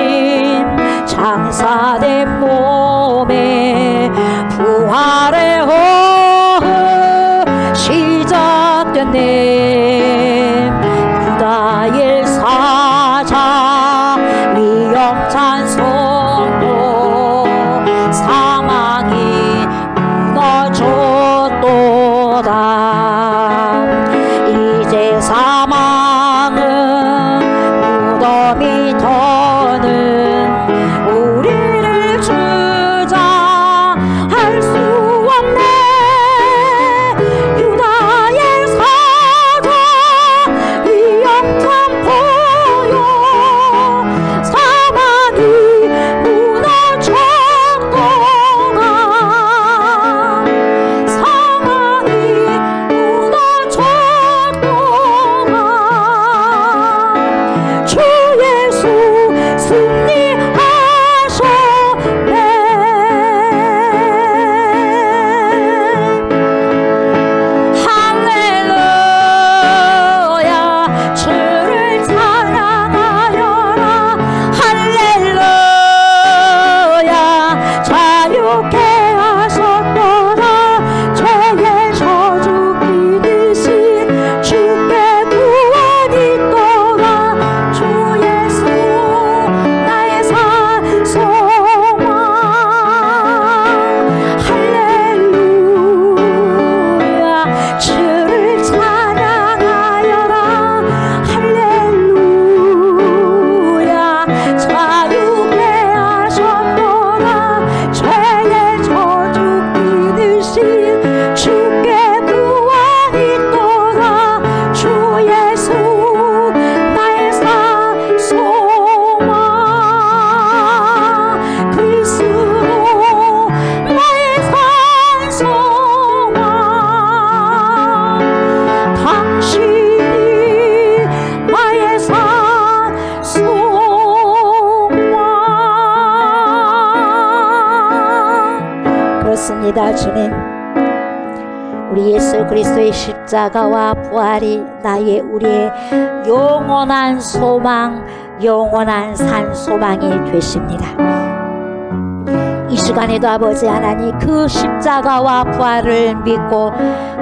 장사된 몸에 부활의 호흡 시작됐네. 유다의 사자 위험찬 선포 사망이 무너졌도다. 이제 사망은 무덤이 더는 우리를 주 감사합니다. 주님, 우리 예수 그리스도의 십자가와 부활이 우리의 영원한 소망, 영원한 산 소망이 되십니다. 이 시간에도 아버지 하나님, 그 십자가와 부활을 믿고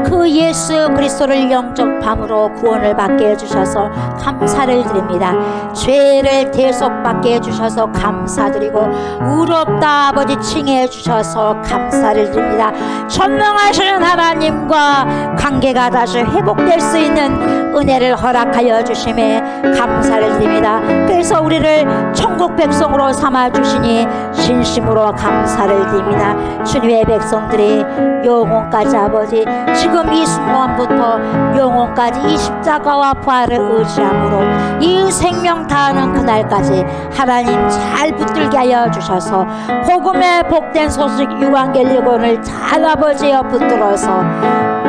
그 예수 그리스도를 영접함으로 구원을 받게 해주셔서 감사를 드립니다. 죄를 대속받게 해주셔서 감사드리고 의롭다 아버지 칭해 주셔서 감사를 드립니다. 전능하신 하나님과 관계가 다시 회복될 수 있는 은혜를 허락하여 주심에 감사를 드립니다. 그래서 우리를 천국 백성으로 삼아주시니 진심으로 감사를 드립니다. 주님의 백성들이 영혼까지 아버지, 지금 이 순간부터 영혼까지 이 십자가와 부활을 의지함으로 이 생명 다하는 그날까지 하나님 잘 붙들게 하여 주셔서 복음의 복된 소식 유한겔리온을 잘 아버지여 붙들어서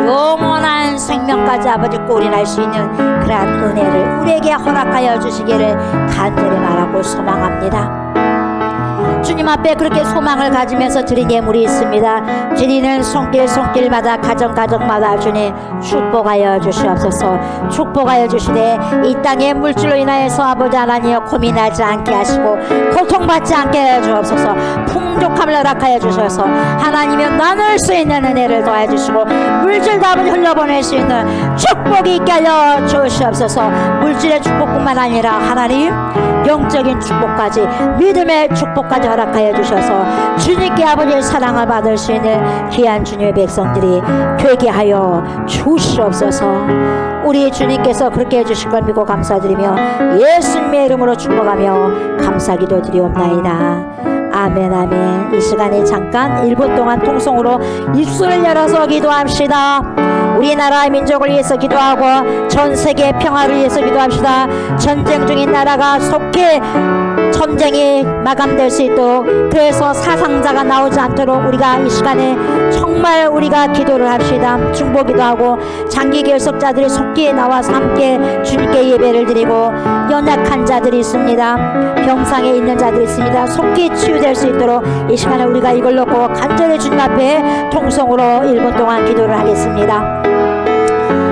영원한 생명까지 아버지 꼴이 날 수 있는 그러한 은혜를 우리에게 허락하여 주시기를 간절히 바라고 소망합니다. 주님 앞에 그렇게 소망을 가지면서 드린 예물이 있습니다. 드리는 손길마다 가정마다 주님 축복하여 주시옵소서. 축복하여 주시되 이 땅의 물질로 인하여서 아버지 하나님 고민하지 않게 하시고 고통받지 않게 해 주옵소서. 풍족함을 허락하여 주셔서 하나님의 나눌 수 있는 은혜를 더해 주시고 물질도 아버지 흘려보낼 수 있는 축복이 있게 하여 주시옵소서. 물질의 축복뿐만 아니라 하나님 영적인 축복까지, 믿음의 축복까지 허락하여 주셔서 주님께 아버지의 사랑을 받을 수 있는 귀한 주님의 백성들이 되게 하여 주시옵소서. 우리 주님께서 그렇게 해주실 걸 믿고 감사드리며 예수님의 이름으로 축복하며 감사기도 드리옵나이다. 아멘, 아멘. 이 시간에 잠깐 1분 동안 통성으로 입술을 열어서 기도합시다. 우리나라의 민족을 위해서 기도하고 전 세계 평화를 위해서 기도합시다. 전쟁 중인 나라가 속히 전쟁이 마감될 수 있도록, 그래서 사상자가 나오지 않도록 우리가 이 시간에 정말 우리가 기도를 합시다. 중보기도 하고 장기 결석자들이 속히 나와서 함께 주님께 예배를 드리고, 연약한 자들이 있습니다. 병상에 있는 자들이 있습니다. 속히 치유될 수 있도록 이 시간에 우리가 이걸 놓고 간절히 주님 앞에 통성으로 1분 동안 기도를 하겠습니다.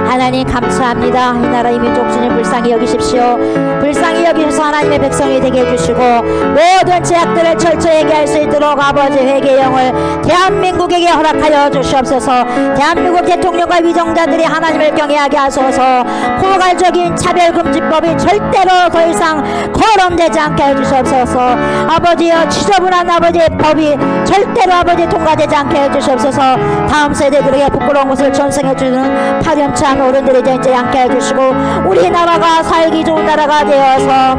하나님 감사합니다. 이 나라 이 민족 주님 불쌍히 여기십시오. 불쌍히 여기셔서 하나님의 백성이 되게 해주시고 모든 제약들을 철저하게 할 수 있도록 아버지 회개의 영을 대한민국에게 허락하여 주시옵소서. 대한민국 대통령과 위정자들이 하나님을 경외하게 하소서. 포괄적인 차별금지법이 절대로 더 이상 거론되지 않게 해주시옵소서. 아버지여, 지저분한 아버지의 법이 절대로 아버지 통과되지 않게 해주시옵소서. 다음 세대들에게 부끄러운 것을 전승해주는 파렴치한 어른들이 되지 않게 해주시고 우리나라가 살기 좋은 나라가 되어서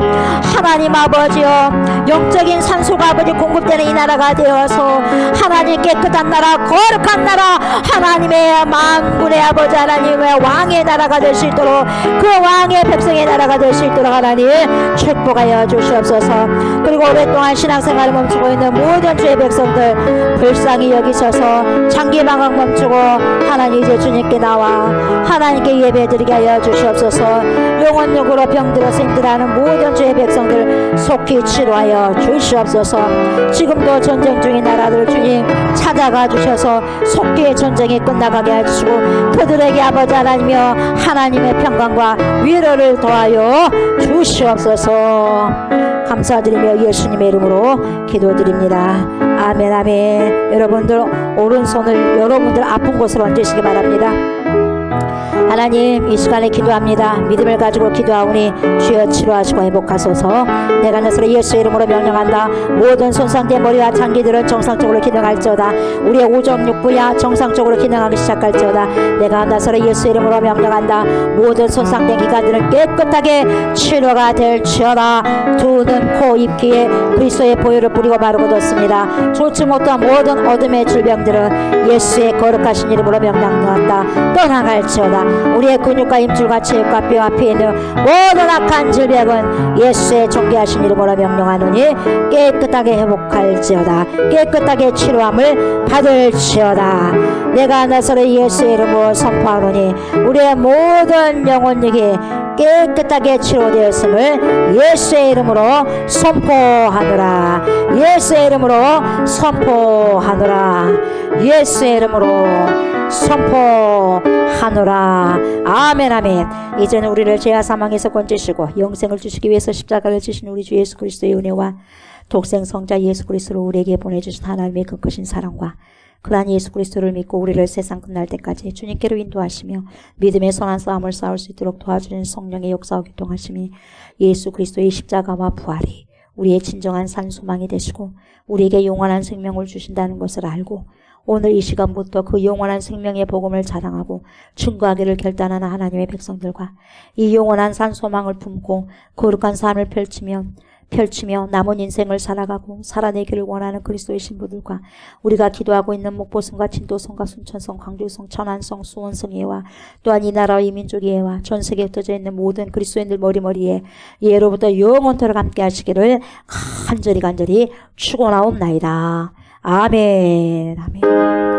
하나님 아버지여, 영적인 산소가 아버지 공급되는 이 나라가 되어서 하나님 깨끗한 나라, 거룩한 나라, 하나님의 만군의 아버지 하나님의 왕의 나라가 될 수 있도록, 그 왕의 백성의 나라가 될 수 있도록 하나님 축복하여 주시옵소서. 그리고 오랫동안 신앙생활을 멈추고 있는 모든 주의 백성들 불쌍히 여기셔서 장기 방황 멈추고 하나님 이제 주님께 나와 하나님께 예배드리게 하여 주시옵소서. 영혼력으로 병들어서 힘들어하는 모든 주의 백성들 속히 치료하여 주시옵소서. 지금도 전쟁 중인 나라들 주님 찾아가 주셔서 속히 전쟁이 끝나가게 해주시고 그들에게 아버지 하나님이여 하나님의 평강과 위로를 더하여 주시옵소서. 감사드리며 예수님의 이름으로 기도드립니다. 아멘, 아멘. 여러분들 오른손을 여러분들 아픈 곳으로 얹으시기 바랍니다. 하나님, 이 시간에 기도합니다. 믿음을 가지고 기도하오니 주여 치료하시고 회복하소서. 내가 나서로 예수 이름으로 명령한다. 모든 손상된 머리와 장기들은 정상적으로 기능할지어다. 우리의 오점 육부야 정상적으로 기능하기 시작할지어다. 내가 나서로 예수 이름으로 명령한다. 모든 손상된 기관들은 깨끗하게 치료가 될지어다. 두 눈, 코, 입, 귀에 그리스도의 보혈을 뿌리고 바르고 뒀습니다. 좋지 못한 모든 어둠의 질병들은 예수의 거룩하신 이름으로 명령한다. 떠나갈지어다. 우리의 근육과 힘줄과 체육과 뼈와 피에 있는 모든 악한 질병은 예수의 존귀하신 이름으로 명령하노니 깨끗하게 회복할지어다. 깨끗하게 치료함을 받을지어다. 내가 나서로 예수의 이름으로 선포하노니 우리의 모든 영혼력이 깨끗하게 치료되었음을 예수의 이름으로 선포하노라. 예수의 이름으로 선포하노라. 예수의 이름으로 선포하노라. 아멘 아멘. 이제는 우리를 죄와 사망에서 건지시고 영생을 주시기 위해서 십자가를 지신 우리 주 예수 그리스도의 은혜와 독생 성자 예수 그리스도를 우리에게 보내주신 하나님의 그 크신 사랑과 그러한 예수 그리스도를 믿고 우리를 세상 끝날 때까지 주님께로 인도하시며 믿음의 선한 싸움을 싸울 수 있도록 도와주는 성령의 역사와 교통하심이 예수 그리스도의 십자가와 부활이 우리의 진정한 산 소망이 되시고 우리에게 영원한 생명을 주신다는 것을 알고 오늘 이 시간부터 그 영원한 생명의 복음을 자랑하고 증거하기를 결단하는 하나님의 백성들과 이 영원한 산 소망을 품고 거룩한 삶을 펼치며 남은 인생을 살아가고 살아내기를 원하는 그리스도의 신부들과 우리가 기도하고 있는 목포성과 진도성과 순천성, 광주성, 천안성, 수원성 예와 또한 이 나라와 이 민족의 예와 전 세계에 흩어져 있는 모든 그리스도인들 머리머리에 예로부터 영원토록 함께 하시기를 간절히 축원하옵나이다. 아멘. 아멘.